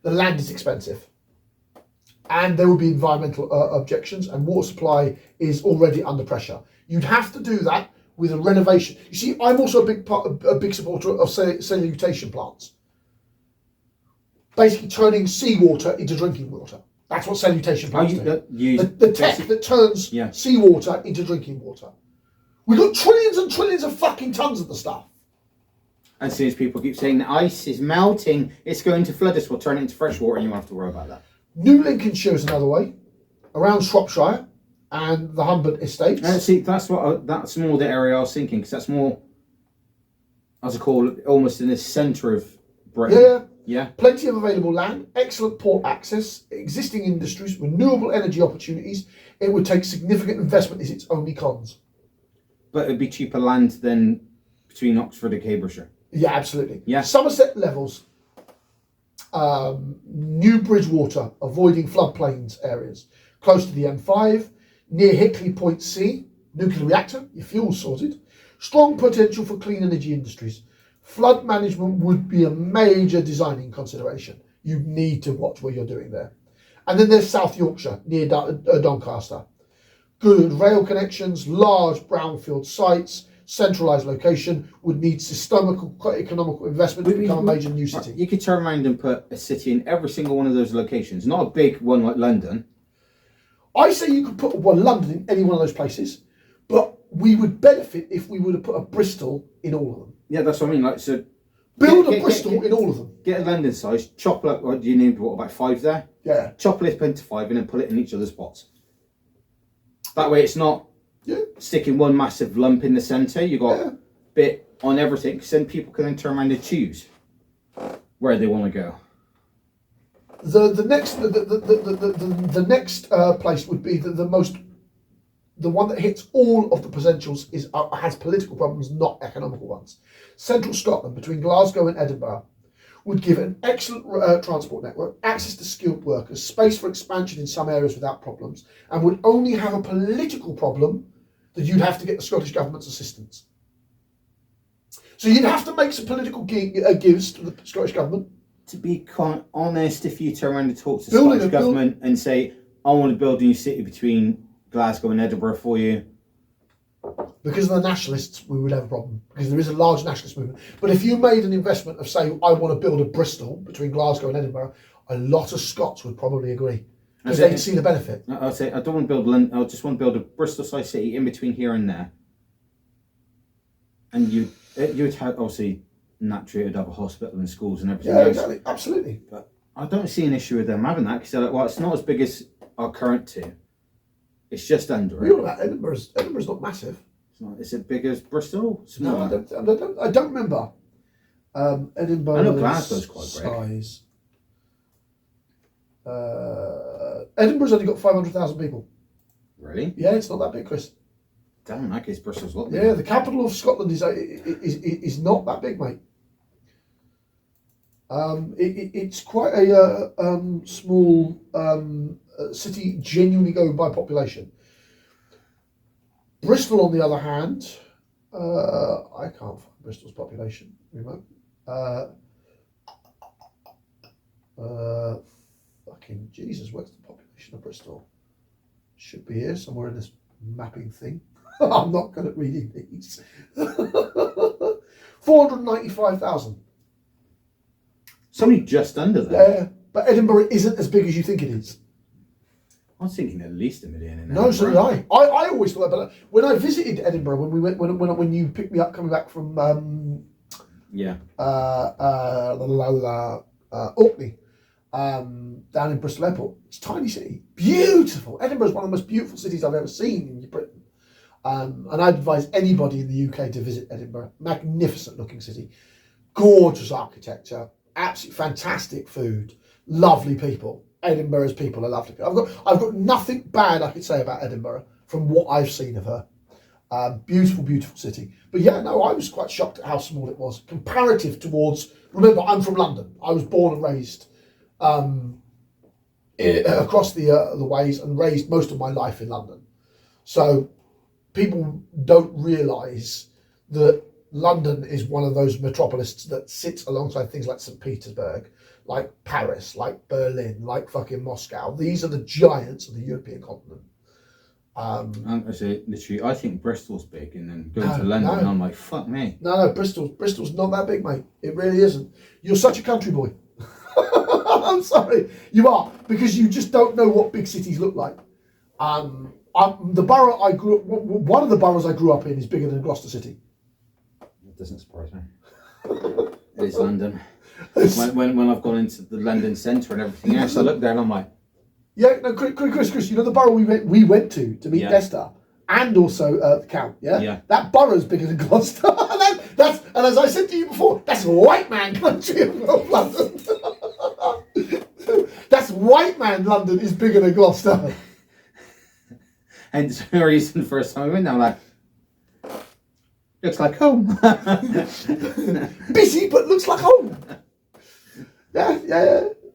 The land is expensive. And there will be environmental objections, and water supply is already under pressure. You'd have to do that with a renovation. You see, I'm also a big supporter of salutation plants. Basically turning seawater into drinking water. That's what salutation plants do. The tech that turns seawater into drinking water. We've got trillions and trillions of fucking tons of the stuff. As soon as people keep saying the ice is melting, it's going to flood us, we'll turn it into fresh water and you won't have to worry about that. New Lincolnshire is another way. Around Shropshire and the Humbert Estates. See, that's more the area I was thinking, because that's more, as I call it, almost in the centre of Britain. Yeah. Plenty of available land, excellent port access, existing industries, renewable energy opportunities. It would take significant investment is its only cons. But it'd be cheaper land than between Oxford and Cambridgeshire. Yeah, absolutely. Yeah. Somerset Levels, New Bridgewater, avoiding floodplains areas, close to the M5, near Hickley Point C, nuclear reactor, your fuel sorted, strong potential for clean energy industries. Flood management would be a major designing consideration. You need to watch what you're doing there. And then there's South Yorkshire, near Doncaster. Good rail connections, large brownfield sites, centralised location, would need systemical economical investment to become a major new city. You could turn around and put a city in every single one of those locations, not a big one like London. I say you could put London in any one of those places, but we would benefit if we were to put a Bristol in all of them. Yeah, that's what I mean. Like, so build a Bristol in all of them. Get a London size, chop up. What do you need? What, about 5 there? Yeah. Chop it into 5 and then put it in each of the spots. That way, it's not sticking one massive lump in the centre. You got a bit on everything, because then people can then turn around and choose where they want to go. The next place would be the one that hits all of the potentials has political problems, not economical ones. Central Scotland, between Glasgow and Edinburgh, would give an excellent transport network, access to skilled workers, space for expansion in some areas without problems, and would only have a political problem that you'd have to get the Scottish Government's assistance. So you'd have to make some political gives to the Scottish Government. To be quite honest, if you turn around and talk to the Scottish Government and say, I want to build a new city between Glasgow and Edinburgh for you. Because of the nationalists, we would have a problem, because there is a large nationalist movement. But if you made an investment of, say, I want to build a Bristol between Glasgow and Edinburgh, a lot of Scots would probably agree, because they'd see the benefit. I'd say, I don't want to build London, I just want to build a Bristol-sized city in between here and there. And you would have, obviously, naturally it'd have a hospital and schools and everything Yeah, else. exactly, absolutely. But I don't see an issue with them having that because they're like, well, it's not as big as our current tier. It's just under We it. all know that Edinburgh's not massive. It's not. Is it big as Bristol? No, I don't remember. Edinburgh. I know Glasgow's quite big. Size. Edinburgh's only got 500,000 people. Really? Yeah, it's not that big, Chris. Damn, I guess Bristol's a lot Yeah, bigger. the capital of Scotland is not that big, mate. It's quite a small city, genuinely going by population. Bristol, on the other hand, I can't find Bristol's population. Remote. Fucking Jesus, where's the population of Bristol? Should be here somewhere in this mapping thing. I'm not good at reading these. 495,000. Somebody just under that. Yeah, but Edinburgh isn't as big as you think it is. I was thinking at least 1 million in No, so did Edinburgh. I always thought that, but when I visited Edinburgh, when we went, when you picked me up coming back from Orkney, down in Bristol Airport, it's a tiny city, beautiful. Edinburgh is one of the most beautiful cities I've ever seen in Britain, and I'd advise anybody in the UK to visit Edinburgh. Magnificent looking city, gorgeous architecture, absolutely fantastic food, lovely people. Edinburgh's people are lovely. I've got nothing bad I could say about Edinburgh from what I've seen of her. Beautiful, beautiful city. But yeah, no, I was quite shocked at how small it was comparative towards. Remember, I'm from London. I was born and raised across the ways and raised most of my life in London. So people don't realise that London is one of those metropolises that sits alongside things like St. Petersburg, like Paris, like Berlin, like fucking Moscow. These are the giants of the European continent. Literally, I think Bristol's big, and then going to London, and I'm like, fuck me. No, Bristol's not that big, mate. It really isn't. You're such a country boy. I'm sorry, you are, because you just don't know what big cities look like. The borough I grew up, one of the boroughs I grew up in is bigger than Gloucester City. It doesn't surprise me. It is London. When I've gone into the London centre and everything else, I look there and I'm like, yeah, no, Chris, you know the borough we went to meet Bester and also the Count, yeah? That borough's bigger than Gloucester. And as I said to you before, that's white man country of London. That's white man London is bigger than Gloucester. Hence the reason first time I went there, I'm like, looks like home. Busy, but looks like home. Yeah.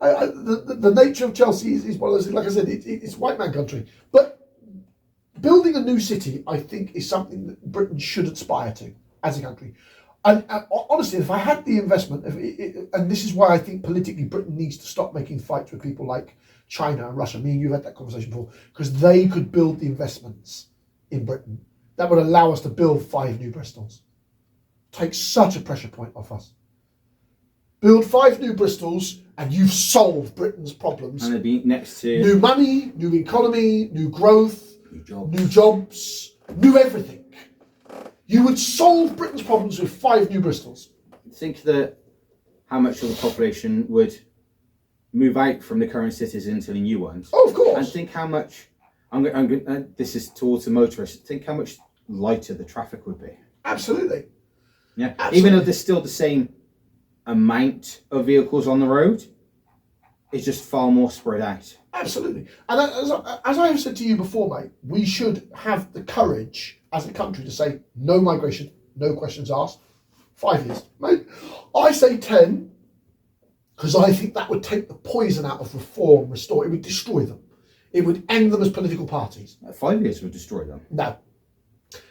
The nature of Chelsea is one of those things, like I said, it's white man country. But building a new city, I think, is something that Britain should aspire to as a country. And honestly, if I had the investment, and this is why I think politically Britain needs to stop making fights with people like China and Russia. Me and you've had that conversation before, because they could build the investments in Britain that would allow us to build 5 new Bristols. Take such a pressure point off us. Build 5 new Bristols, and you've solved Britain's problems. And it'd be next to new money, new economy, new growth, new jobs, new everything. You would solve Britain's problems with 5 new Bristols. Think that how much of the population would move out from the current cities into the new ones. Oh, of course. And think how much. This is towards the motorists. Think how much lighter the traffic would be. Absolutely. Yeah. Absolutely. Even though there's still the same amount of vehicles on the road, it's just far more spread out. Absolutely. And as I have said to you before, mate, we should have the courage as a country to say no migration, no questions asked. 5 years, mate. I say 10 because I think that would take the poison out of reform, restore. It would destroy them. It would end them as political parties. 5 years would destroy them. No.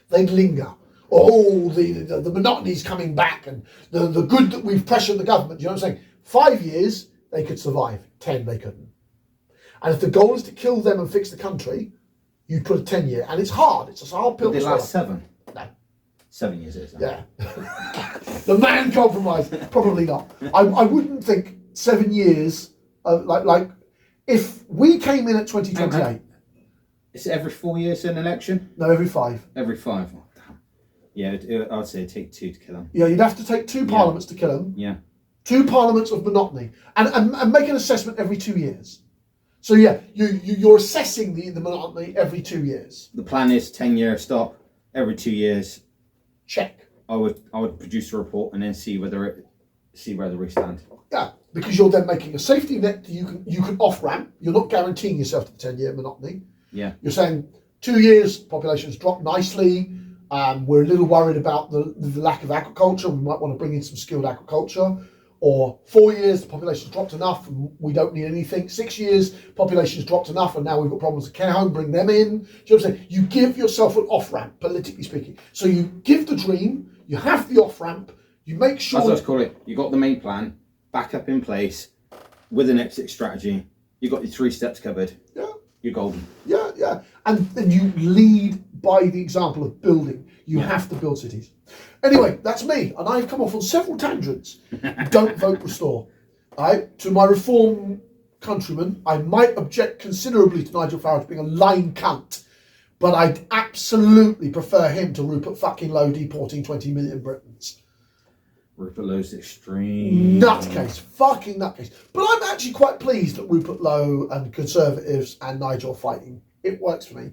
They'd linger. Oh, the monotony's coming back and the good that we've pressured the government. You know what I'm saying? 5 years, they could survive. 10, they couldn't. And if the goal is to kill them and fix the country, you put a 10-year. And it's hard. It's a hard pill to Did it swallow. last 7? No. 7 years is. Yeah. The man compromise. Probably not. I wouldn't think 7 years, like if we came in at 2028. Is it every 4 years an election? No, every 5. Every 5. Oh, damn. Yeah, I'd say it'd take 2 to kill him. Yeah, you'd have to take 2 parliaments to kill him. Yeah. 2 parliaments of monotony, and make an assessment every 2 years. So yeah, you're assessing the monotony every 2 years. The plan is 10-year stop every 2 years. Check. I would produce a report and then see where we stand. Yeah, because you're then making a safety net that you can off ramp. You're not guaranteeing yourself to the 10-year monotony. Yeah. You're saying 2 years, population's dropped nicely. We're a little worried about the lack of agriculture. We might want to bring in some skilled agriculture. Or 4 years, the population's dropped enough and we don't need anything. 6 years, population's dropped enough and now we've got problems at care home, bring them in. Do you know what I'm saying? You give yourself an off-ramp, politically speaking. So you give the dream, you have the off-ramp, you make sure... As I call it, you got the main plan, back up in place, with an exit strategy. You got your 3 steps covered. Yeah. You're golden. Yeah, yeah. And then you lead by the example of building. You have to build cities. Anyway, that's me, and I've come off on several tangents. Don't vote Restore. To my Reform countrymen, I might object considerably to Nigel Farage being a lying cunt, but I'd absolutely prefer him to Rupert fucking Lowe deporting 20 million Britons. Rupert Lowe's extreme. Nutcase, fucking nutcase. But I'm actually quite pleased that Rupert Lowe and Conservatives and Nigel are fighting. It works for me.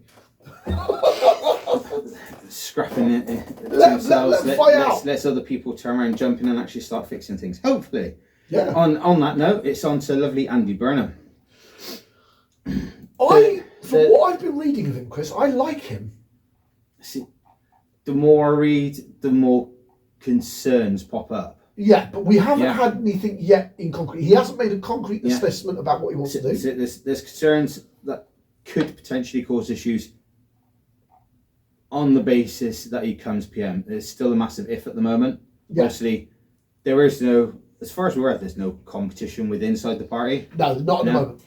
Scrapping it Let fight out. Let other people turn around, jump in and actually start fixing things. Hopefully. Yeah. On that note, it's on to lovely Andy Burnham. From what I've been reading of him, Chris, I like him. See, the more I read, the more concerns pop up. Yeah, but we haven't had anything yet in concrete. He hasn't made a concrete Yeah. assessment about what he wants to do. There's concerns that could potentially cause issues on the basis that he comes PM. There's still a massive if at the moment. Yeah. Obviously, there is no, as far as we're aware, there's no competition with inside the party. No, not at the moment.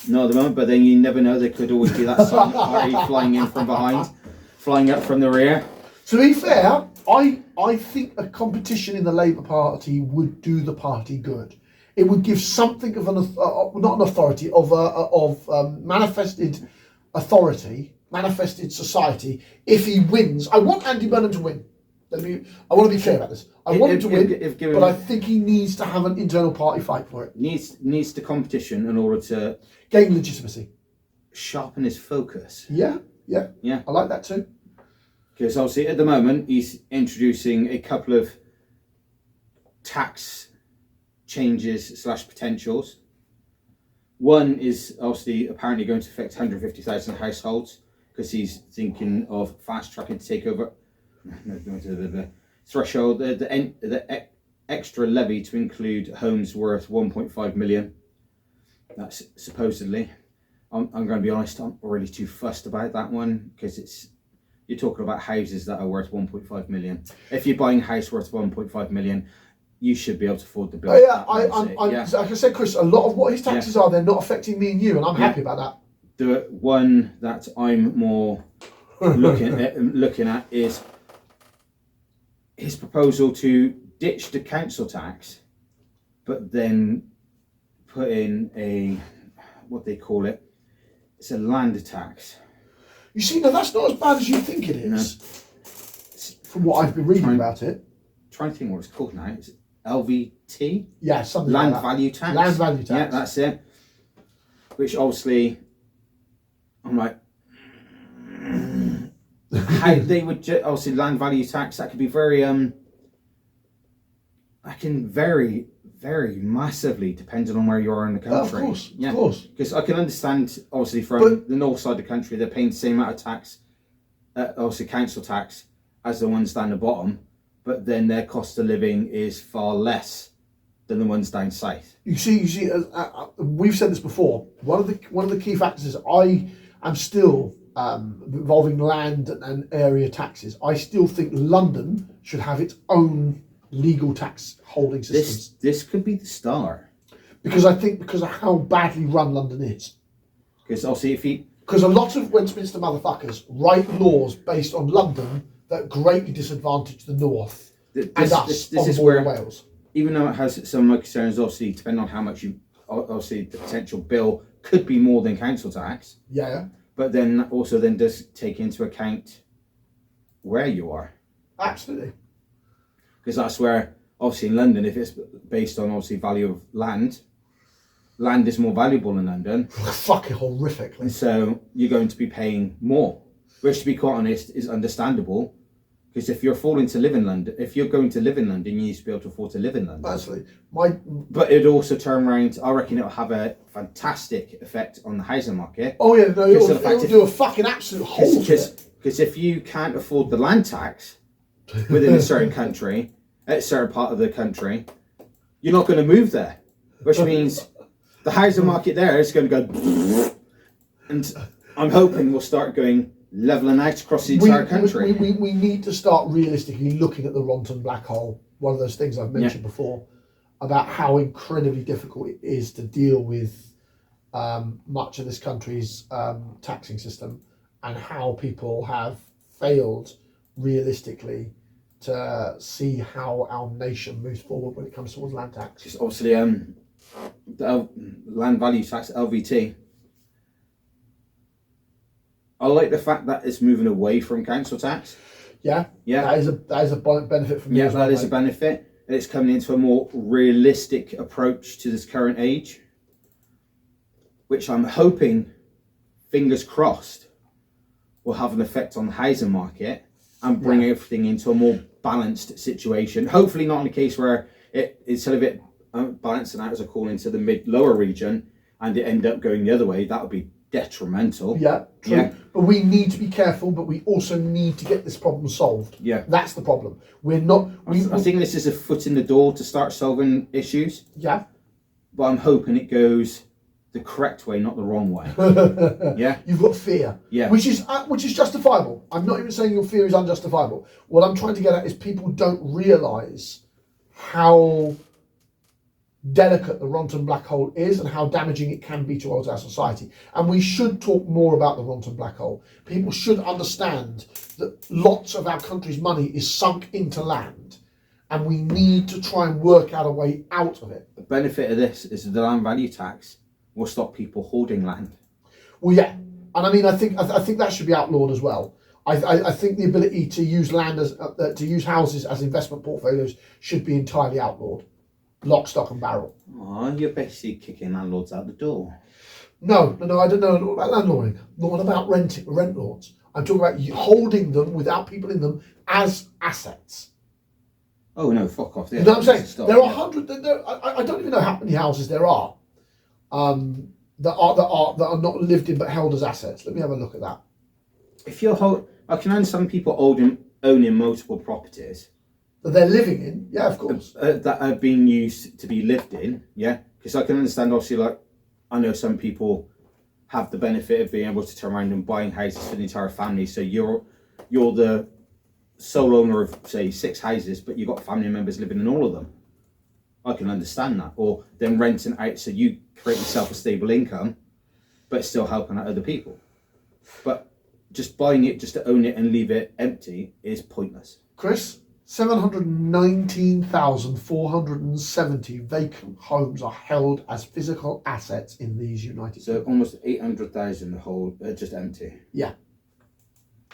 Not at the moment, but then you never know. There could always be that silent party flying in from behind, flying up from the rear. To be fair, I think a competition in the Labour Party would do the party good. It would give something of not an authority, of manifested authority, manifested society. If he wins, I want Andy Burnham to win. I want to be clear about this. I want him to win, but I think he needs to have an internal party fight for it. Needs the competition in order to gain legitimacy, sharpen his focus. Yeah. I like that too. Because obviously at the moment he's introducing a couple of tax changes / potentials. One is obviously apparently going to affect 150,000 households because he's thinking of fast tracking to take over the threshold, the extra levy to include homes worth 1.5 million. That's supposedly. I'm going to be honest, I'm already too fussed about that one because you're talking about houses that are worth 1.5 million. If you're buying a house worth 1.5 million, you should be able to afford the bill. Like I said, Chris, a lot of what his taxes are, they're not affecting me and you, and I'm happy about that. The one that I'm more looking at is his proposal to ditch the council tax, but then put in a, what they call it, it's a land tax. You see, now that's not as bad as you think it is. No. From what I've been reading about it. Trying to think what it's called now. It's LVT? Yeah, something Land like that. value tax. Land value tax. Yeah, that's it. Which obviously, I'm like, how they would obviously land value tax. That could be very that can vary very massively depending on where you are in the country. Of course. Because I can understand obviously from the north side of the country they're paying the same amount of tax, obviously council tax, as the ones down the bottom, but then their cost of living is far less than the ones down south. You see, we've said this before. One of the key factors is I am still involving land and area taxes. I still think London should have its own legal tax holding systems. This could be the start. Because of how badly run London is. Because obviously because a lot of Westminster motherfuckers write laws based on London that greatly disadvantage the north and us on the border of Wales. Even though it has some concerns, obviously, depending on how much obviously the potential bill could be more than council tax. Yeah. But then also does take into account where you are. Absolutely. Because that's where, obviously in London, if it's based on obviously value of land is more valuable in London. Fucking horrifically. And so you're going to be paying more, which to be quite honest is understandable. Because if you're going to live in London, you need to be able to afford to live in London. Absolutely. But it'd also turn around, I reckon it'll have a fantastic effect on the housing market. Oh yeah, no, it'll do a fucking absolute hole to it. Because if you can't afford the land tax within a certain country, a certain part of the country, you're not going to move there. Which means the housing market there is going to go... And I'm hoping we'll start going... levelling out across the entire country. We need to start realistically looking at the Ronton black hole, one of those things I've mentioned before, about how incredibly difficult it is to deal with much of this country's taxing system, and how people have failed realistically to see how our nation moves forward when it comes towards land tax. Because obviously the land value tax, LVT, I like the fact that it's moving away from council tax. Yeah. That is a benefit for me. Yeah, that is a benefit. And it's coming into a more realistic approach to this current age, which I'm hoping, fingers crossed, will have an effect on the housing market and bring everything into a more balanced situation. Hopefully not in a case where instead of it balancing out, as I call, into the mid-lower region, and it end up going the other way. That would be detrimental. Yeah, true. Yeah. But we need to be careful, but we also need to get this problem solved. Yeah. That's the problem. We're not... I think this is a foot in the door to start solving issues. Yeah. But I'm hoping it goes the correct way, not the wrong way. Yeah. You've got fear. Yeah. Which is justifiable. I'm not even saying your fear is unjustifiable. What I'm trying to get at is people don't realise how delicate the Ronton black hole is and how damaging it can be towards our society. And we should talk more about the Ronton black hole. People should understand that lots of our country's money is sunk into land, and we need to try and work out a way out of it. The benefit of this is the land value tax will stop people hoarding land. Well, yeah. And I mean, I think that should be outlawed as well. I think the ability to use land as to use houses as investment portfolios should be entirely outlawed. Lock, stock and barrel. Oh, you're basically kicking landlords out the door. No, I don't know about landlording. Not about rent lords. I'm talking about holding them without people in them as assets. Oh no, fuck off. You know what I'm saying? Stop. There are hundreds. I don't even know how many houses there are, that are not lived in but held as assets. Let me have a look at that. If you're I can understand people owning multiple properties. That they're living in, yeah, of course. That are being used to be lived in, yeah. Because I can understand, obviously, like, I know some people have the benefit of being able to turn around and buying houses for the entire family. So you're the sole owner of, say, 6 houses, but you've got family members living in all of them. I can understand that. Or then renting out so you create yourself a stable income, but still helping out other people. But just buying it just to own it and leave it empty is pointless. Chris? 719,470 vacant homes are held as physical assets in these United States. So almost 800,000 whole just empty. Yeah.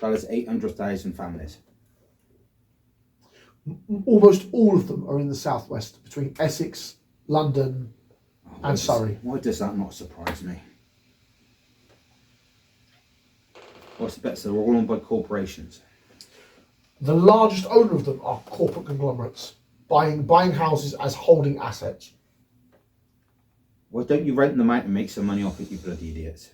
That is 800,000 families. Almost all of them are in the southwest, between Essex, London, and Surrey. Why does that not surprise me? What's the bet? So they're all owned by corporations. The largest owner of them are corporate conglomerates, buying houses as holding assets. Well, don't you rent them out and make some money off it, you bloody idiots?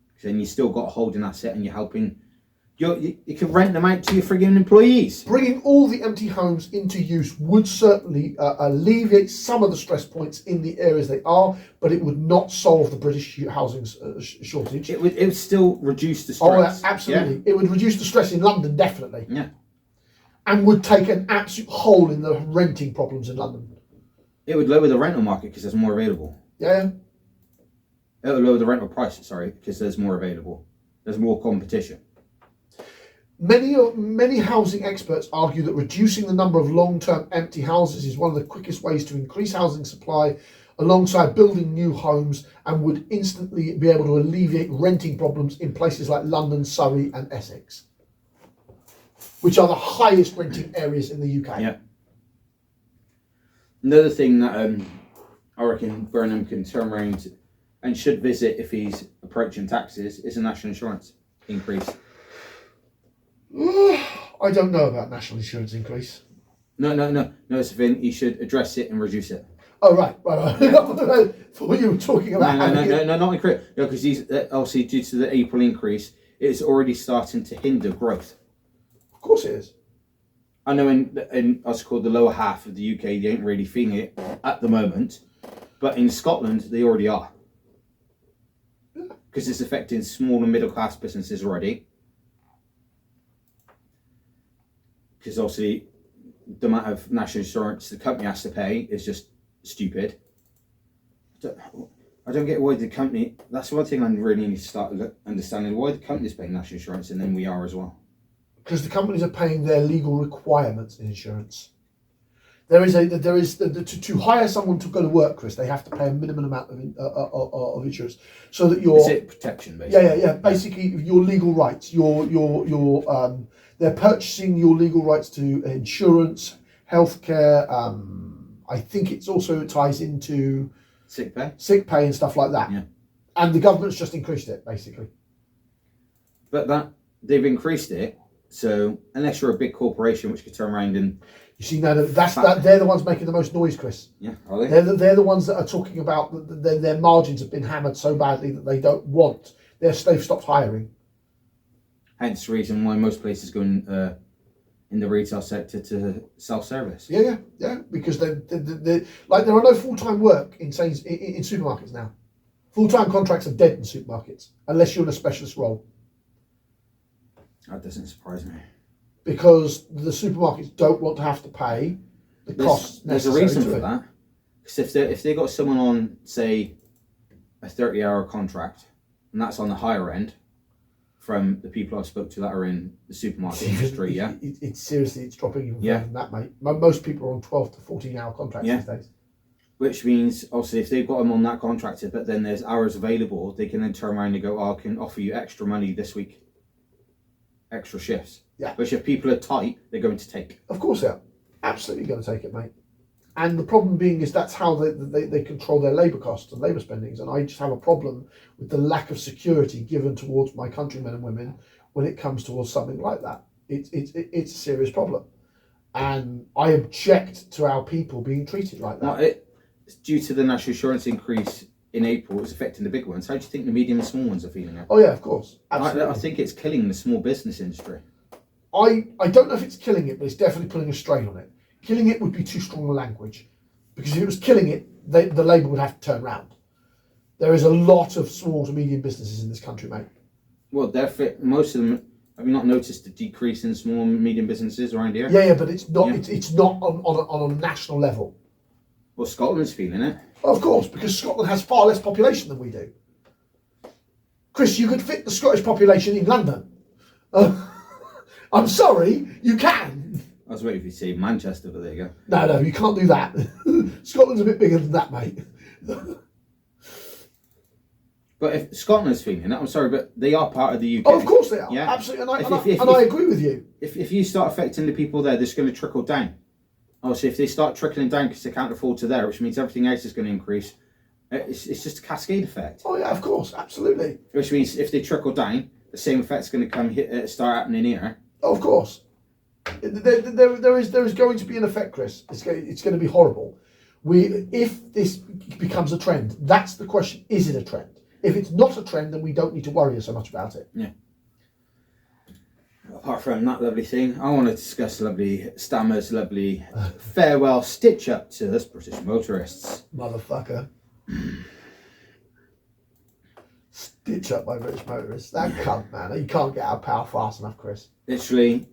Because then you still got a holding asset and you're helping. You can rent them out to your frigging employees. Bringing all the empty homes into use would certainly alleviate some of the stress points in the areas they are, but it would not solve the British housing shortage. It would still reduce the stress. Oh, absolutely. Yeah? It would reduce the stress in London, definitely. Yeah. And would take an absolute hole in the renting problems in London. It would lower the rental market because there's more available. Yeah. It would lower the rental price, because there's more available. There's more competition. Many housing experts argue that reducing the number of long-term empty houses is one of the quickest ways to increase housing supply alongside building new homes, and would instantly be able to alleviate renting problems in places like London, Surrey and Essex. which are the highest renting areas in the UK. Yeah. Another thing that I reckon Burnham can turn around and should visit if he's approaching taxes is a national insurance increase. I don't know about national insurance increase. No, it's the thing. He should address it and reduce it. Oh, right. I thought you were talking about... No, not increase. No, because he's obviously, due to the April increase, it's already starting to hinder growth. Of course it is. I know in what's called the lower half of the UK, they ain't really feeling it at the moment. But in Scotland, they already are. Because it's affecting small and middle class businesses already. Because obviously, the amount of national insurance the company has to pay is just stupid. I don't get why the company... That's one thing I really need to start understanding. Why the company's paying national insurance and then we are as well. Because the companies are paying their legal requirements in insurance. To hire someone to go to work, Chris, they have to pay a minimum amount of insurance, so that you're... Is it protection, basically? Yeah. Basically, your legal rights, they're purchasing your legal rights to insurance, healthcare. I think it's also ties into sick pay and stuff like that. Yeah. And the government's just increased it, basically. But they've increased it. So unless you're a big corporation which could turn around and... You see, now they're the ones making the most noise, Chris. Yeah, are they? They're the ones that are talking about their margins have been hammered so badly that they don't want. They've stopped hiring. Hence the reason why most places go in the retail sector to self-service. Yeah. Because there are no full-time work in supermarkets now. Full-time contracts are dead in supermarkets unless you're in a specialist role. That doesn't surprise me. Because the supermarkets don't want to have to pay the costs necessary. There's a reason for that. Because if they got someone on, say, a 30-hour contract, and that's on the higher end, from the people I've spoke to that are in the supermarket industry, yeah? It's dropping even further than that, mate. Most people are on 12 to 14-hour contracts these days. Which means, obviously, if they've got them on that contractor, but then there's hours available, they can then turn around and go, I can offer you extra money this week. Extra shifts. Yeah. Which if people are tight, they're going to take. Of course they are. Absolutely going to take it, mate. And the problem being is that's how they control their labour costs and labour spendings. And I just have a problem with the lack of security given towards my countrymen and women when it comes towards something like that. It's a serious problem. And I object to our people being treated like that. It's due to the national insurance increase in April, it's affecting the big ones. How do you think the medium and small ones are feeling it? Oh yeah, of course. Absolutely. I think it's killing the small business industry. I don't know if it's killing it, but it's definitely putting a strain on it. Killing it would be too strong a language. Because if it was killing it, the Labour would have to turn around. There is a lot of small to medium businesses in this country, mate. Well, most of them, have you not noticed the decrease in small and medium businesses around here? Yeah, but it's not it's not on a national level. Well, Scotland's feeling it. Of course, because Scotland has far less population than we do. Chris, you could fit the Scottish population in London. I'm sorry, you can. I was waiting for you to say Manchester, but there you go. No, you can't do that. Scotland's a bit bigger than that, mate. But if Scotland's feeling it, I'm sorry, but they are part of the UK. Oh, of course they are. Yeah? Absolutely. And I agree with you. If you start affecting the people there, this is going to trickle down. Obviously, if they start trickling down because they can't afford to there, which means everything else is going to increase, it's just a cascade effect. Oh, yeah, of course. Absolutely. Which means if they trickle down, the same effect's going to start happening here. Oh, of course. There is going to be an effect, Chris. It's going to be horrible. If this becomes a trend, that's the question. Is it a trend? If it's not a trend, then we don't need to worry so much about it. Yeah. Apart from that lovely thing, I want to discuss lovely Stammer's lovely farewell stitch up to us British motorists. Motherfucker. Stitch up by British motorists. That cunt, man. You can't get out of power fast enough, Chris. Literally,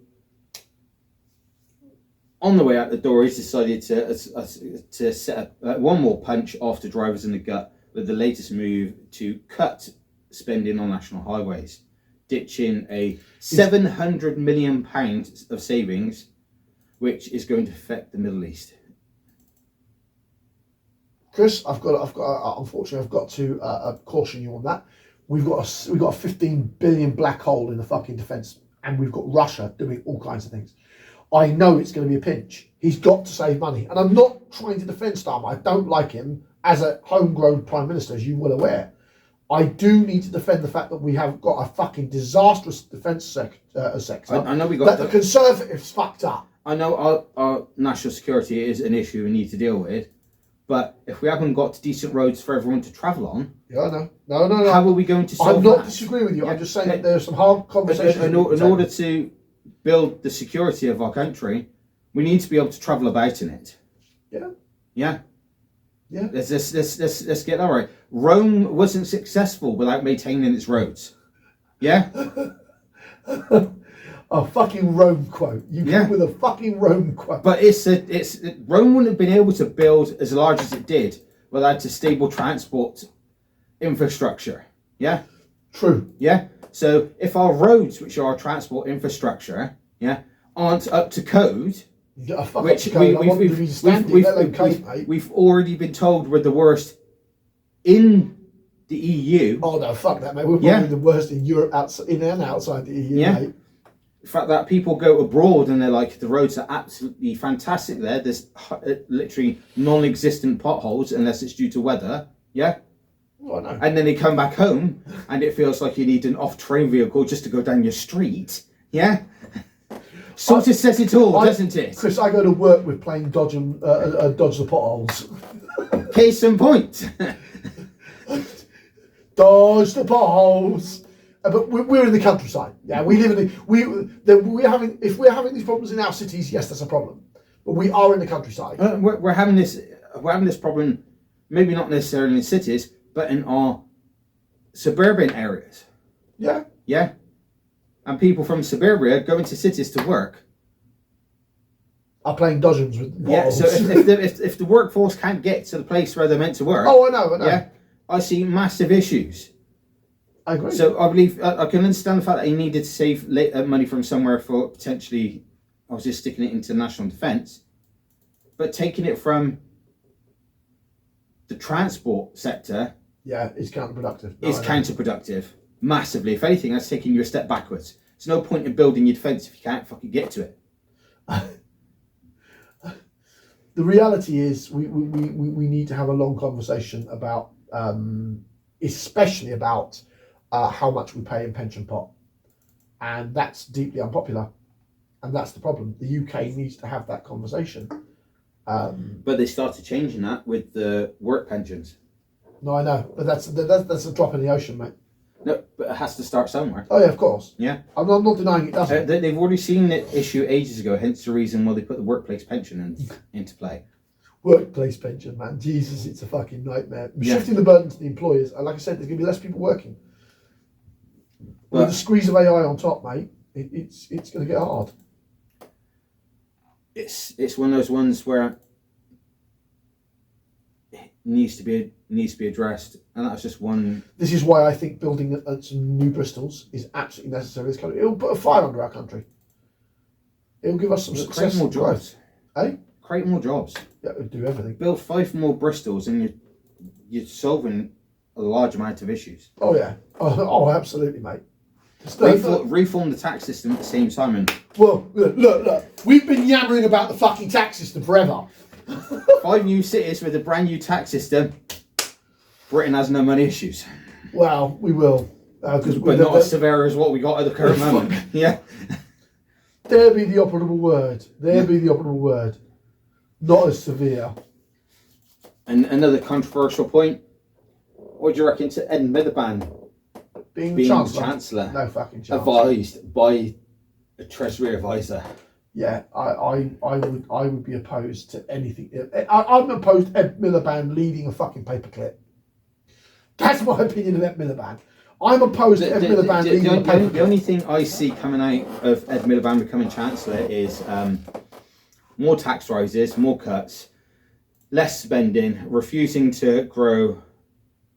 on the way out the door, he's decided to set up one more punch after drivers in the gut with the latest move to cut spending on national highways, ditching a £700 million of savings, which is going to affect the Middle East. Chris, unfortunately, I've got to caution you on that. We've got a 15 billion black hole in the fucking defence and we've got Russia doing all kinds of things. I know it's going to be a pinch. He's got to save money. And I'm not trying to defend Starmer. I don't like him as a homegrown Prime Minister, as you're well aware. I do need to defend the fact that we have got a fucking disastrous defence sector. I know we got that the Conservatives fucked up. I know our national security is an issue we need to deal with, but if we haven't got decent roads for everyone to travel on, yeah, I know. No. How are we going to solve I'm not that? disagreeing with you. Yeah. I'm just saying that there are some hard conversations. In order to build the security of our country, we need to be able to travel about in it. Yeah. Yeah. Yeah. Let's get that right. Rome wasn't successful without maintaining its roads. Yeah. A fucking Rome quote. You come with a fucking Rome quote. But Rome wouldn't have been able to build as large as it did without a stable transport infrastructure. Yeah. True. Yeah. So if our roads, which are our transport infrastructure, aren't up to code, which we've already been told we're the worst in the EU. Oh no, fuck that, mate. We're probably the worst in Europe, in and outside the EU, mate. The fact that people go abroad and they're like, the roads are absolutely fantastic there. There's literally non-existent potholes unless it's due to weather. Yeah. Oh, no. And then they come back home and it feels like you need an off-train vehicle just to go down your street. Yeah. Sort of says it all, doesn't it? Chris, I go to work with playing dodge the potholes. Case in point. Dodge the potholes. But we're in the countryside. Yeah, we live in if we're having these problems in our cities, yes, that's a problem. But we are in the countryside. We're having this problem, maybe not necessarily in cities, but in our suburban areas. Yeah. Yeah. And people from suburbia go into cities to work. Are playing dodgems with potholes. Yeah. So if the workforce can't get to the place where they're meant to work. Oh, I know. Yeah. I see massive issues. I agree. So I believe I can understand the fact that he needed to save money from somewhere for potentially, I was just sticking it into national defence, but taking it from the transport sector, it's counterproductive. Counterproductive massively. If anything, that's taking you a step backwards. There's no point in building your defence if you can't fucking get to it. The reality is, we need to have a long conversation about, especially about. How much we pay in pension pot, and that's deeply unpopular, and that's the problem. The UK needs to have that conversation. But they started changing that with the work pensions. No, I know, but that's a drop in the ocean, mate. No, but it has to start somewhere. Oh yeah, of course. Yeah, I'm not denying it doesn't. They've already seen the issue ages ago. Hence the reason why they put the workplace pension into play. Workplace pension, man. Jesus, it's a fucking nightmare. Shifting the burden to the employers, and like I said, there's going to be less people working. With the squeeze of AI on top, mate, it's going to get hard. It's one of those ones where it needs to be addressed, and that's just one. This is why I think building some new Bristols is absolutely necessary in this country. It'll put a fire under our country. It'll give us some success. Create more jobs. Create more jobs. Yeah, it'll do everything. Build 5 more Bristols, and you're solving a large amount of issues. Oh yeah. Oh absolutely, mate. Reform the tax system at the same time. And well, look. We've been yammering about the fucking tax system forever. 5 new cities with a brand new tax system. Britain has no money issues. Well, we will. But not as severe as what we got at the current moment. Yeah. There be the operable word. Not as severe. And another controversial point. What do you reckon to Ed Miliband being Chancellor? No fucking chance. Advised by a Treasury advisor. Yeah, I would be opposed to anything. I'm opposed to Ed Miliband leading a fucking paperclip. That's my opinion of Ed Miliband. I'm opposed to Ed Miliband leading a paperclip. The only thing I see coming out of Ed Miliband becoming Chancellor is more tax rises, more cuts, less spending, refusing to grow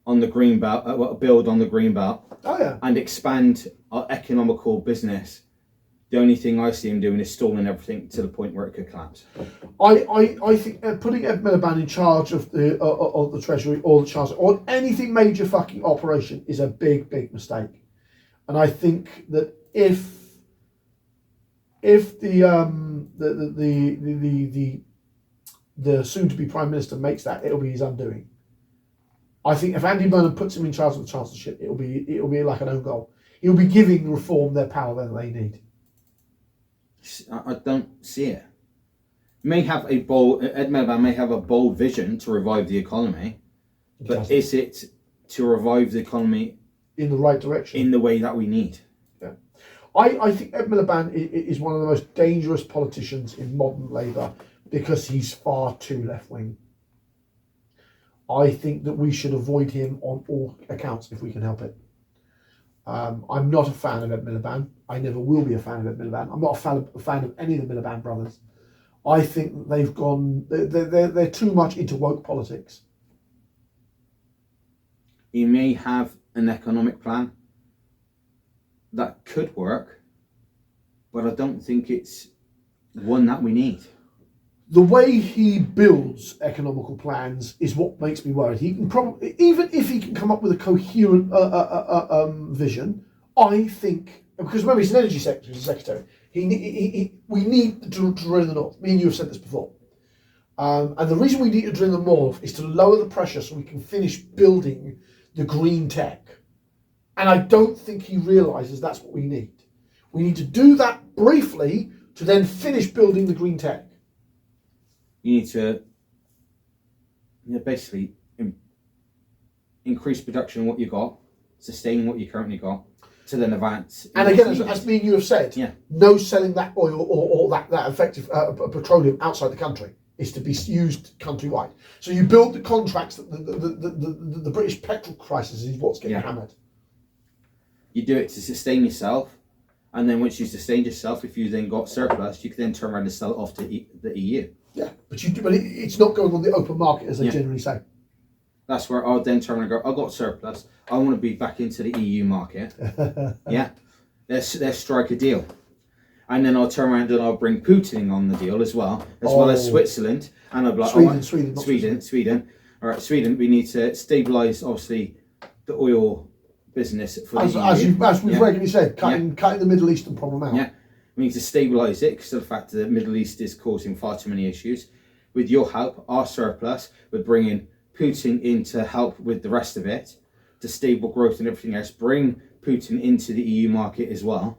on the green belt, build on the green belt, and expand our economical business. The only thing I see him doing is stalling everything to the point where it could collapse. I think putting Ed Miliband in charge of the Treasury or the Chancellor or anything major fucking operation is a big mistake. And I think that if if the soon-to-be Prime Minister makes that, it'll be his undoing. I think if Andy Burnham puts him in charge of the Chancellorship, it'll be like an own goal. He'll be giving reform their power that they need. I don't see it. Ed Miliband may have a bold vision to revive the economy, but is it to revive the economy in the right direction, in the way that we need? Yeah, I think Ed Miliband is one of the most dangerous politicians in modern Labour because he's far too left-wing. I think that we should avoid him on all accounts if we can help it. I'm not a fan of Ed Miliband. I never will be a fan of Ed Miliband. I'm not a fan of any of the Miliband brothers. I think that they've gone, they're too much into woke politics. He may have an economic plan that could work, but I don't think it's one that we need. The way he builds economical plans is what makes me worried. He can probably, even if he can come up with a coherent vision, I think, because remember he's an energy secretary, we need to drill in the north. Me and you have said this before. And the reason we need to drill in the north is to lower the pressure so we can finish building the green tech. And I don't think he realises that's what we need. We need to do that briefly to then finish building the green tech. You need to basically increase production of what you got, sustain what you currently got, to then advance. And again, as me and you have said, no selling that oil or that effective petroleum outside the country. Is to be used countrywide. So you build the contracts that the British petrol crisis is what's getting hammered. You do it to sustain yourself, and then once you sustained yourself, if you then got surplus, you can then turn around and sell it off to the EU. Yeah, but it's not going on the open market as they generally say. That's where I'll then turn around and go, I've got surplus, I want to be back into the EU market. Let's strike a deal. And then I'll turn around and I'll bring Putin on the deal as well as Switzerland. And I'll be like, Sweden. All right, Sweden, we need to stabilise, obviously, the oil business for the EU. As we've regularly said, cutting the Middle Eastern problem out. Yeah. We need to stabilise it because of the fact that the Middle East is causing far too many issues. With your help, our surplus would bring in Putin in to help with the rest of it, to stable growth and everything else. Bring Putin into the EU market as well.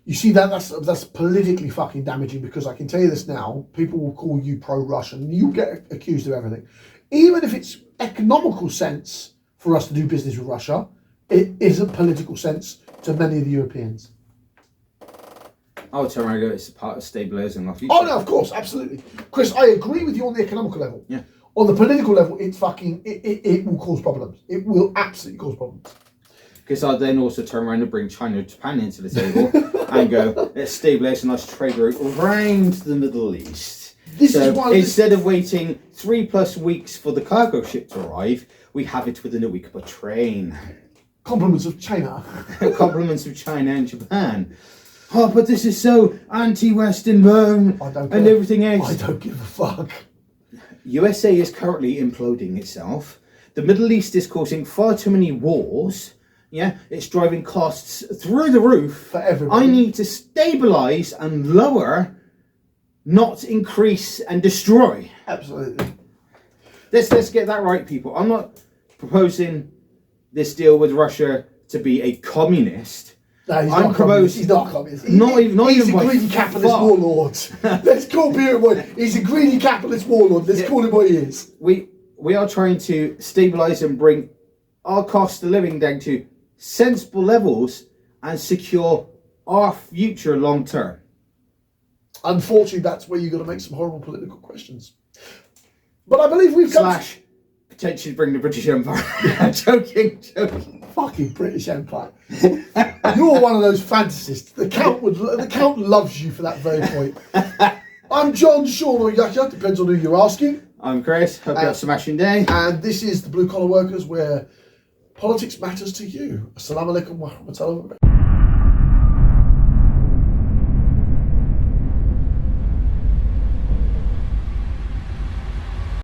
You see, that's politically fucking damaging because I can tell you this now, people will call you pro-Russian. You get accused of everything. Even if it's economical sense for us to do business with Russia, it isn't political sense to many of the Europeans. I would turn around and go, it's a part of stabilising our future. Oh no, of course, absolutely. Chris, I agree with you on the economical level. Yeah. On the political level, it will cause problems. It will absolutely cause problems. Because I'll then also turn around and bring China and Japan into the table and go, let's stabilise a nice trade route around the Middle East. Instead of waiting 3+ weeks for the cargo ship to arrive, we have it within a week by train. Compliments of China. Compliments of China and Japan. Oh, but this is so anti-Western and everything else. I don't give a fuck. USA is currently imploding itself. The Middle East is causing far too many wars. Yeah, it's driving costs through the roof. For everybody. I need to stabilise and lower, not increase and destroy. Absolutely. Let's get that right, people. I'm not proposing this deal with Russia to be a communist. No, he's not communist. He's not communist. He's a greedy capitalist warlord. Let's call Beer Boy. He's a greedy capitalist warlord. Let's call him what he is. We are trying to stabilise and bring our cost of living down to sensible levels and secure our future long term. Unfortunately, that's where you've got to make some horrible political questions. But I believe we've come potentially bring the British Empire. joking. Fucking British Empire. You're one of those fantasists. The Count loves you for that very point. I'm John, Sean, or Yaka, depends on who you're asking. I'm Chris. Hope you have a smashing day. And this is the Blue Collar Workers, where politics matters to you. Assalamu alaikum wa rahmatullahi wa barakatuh.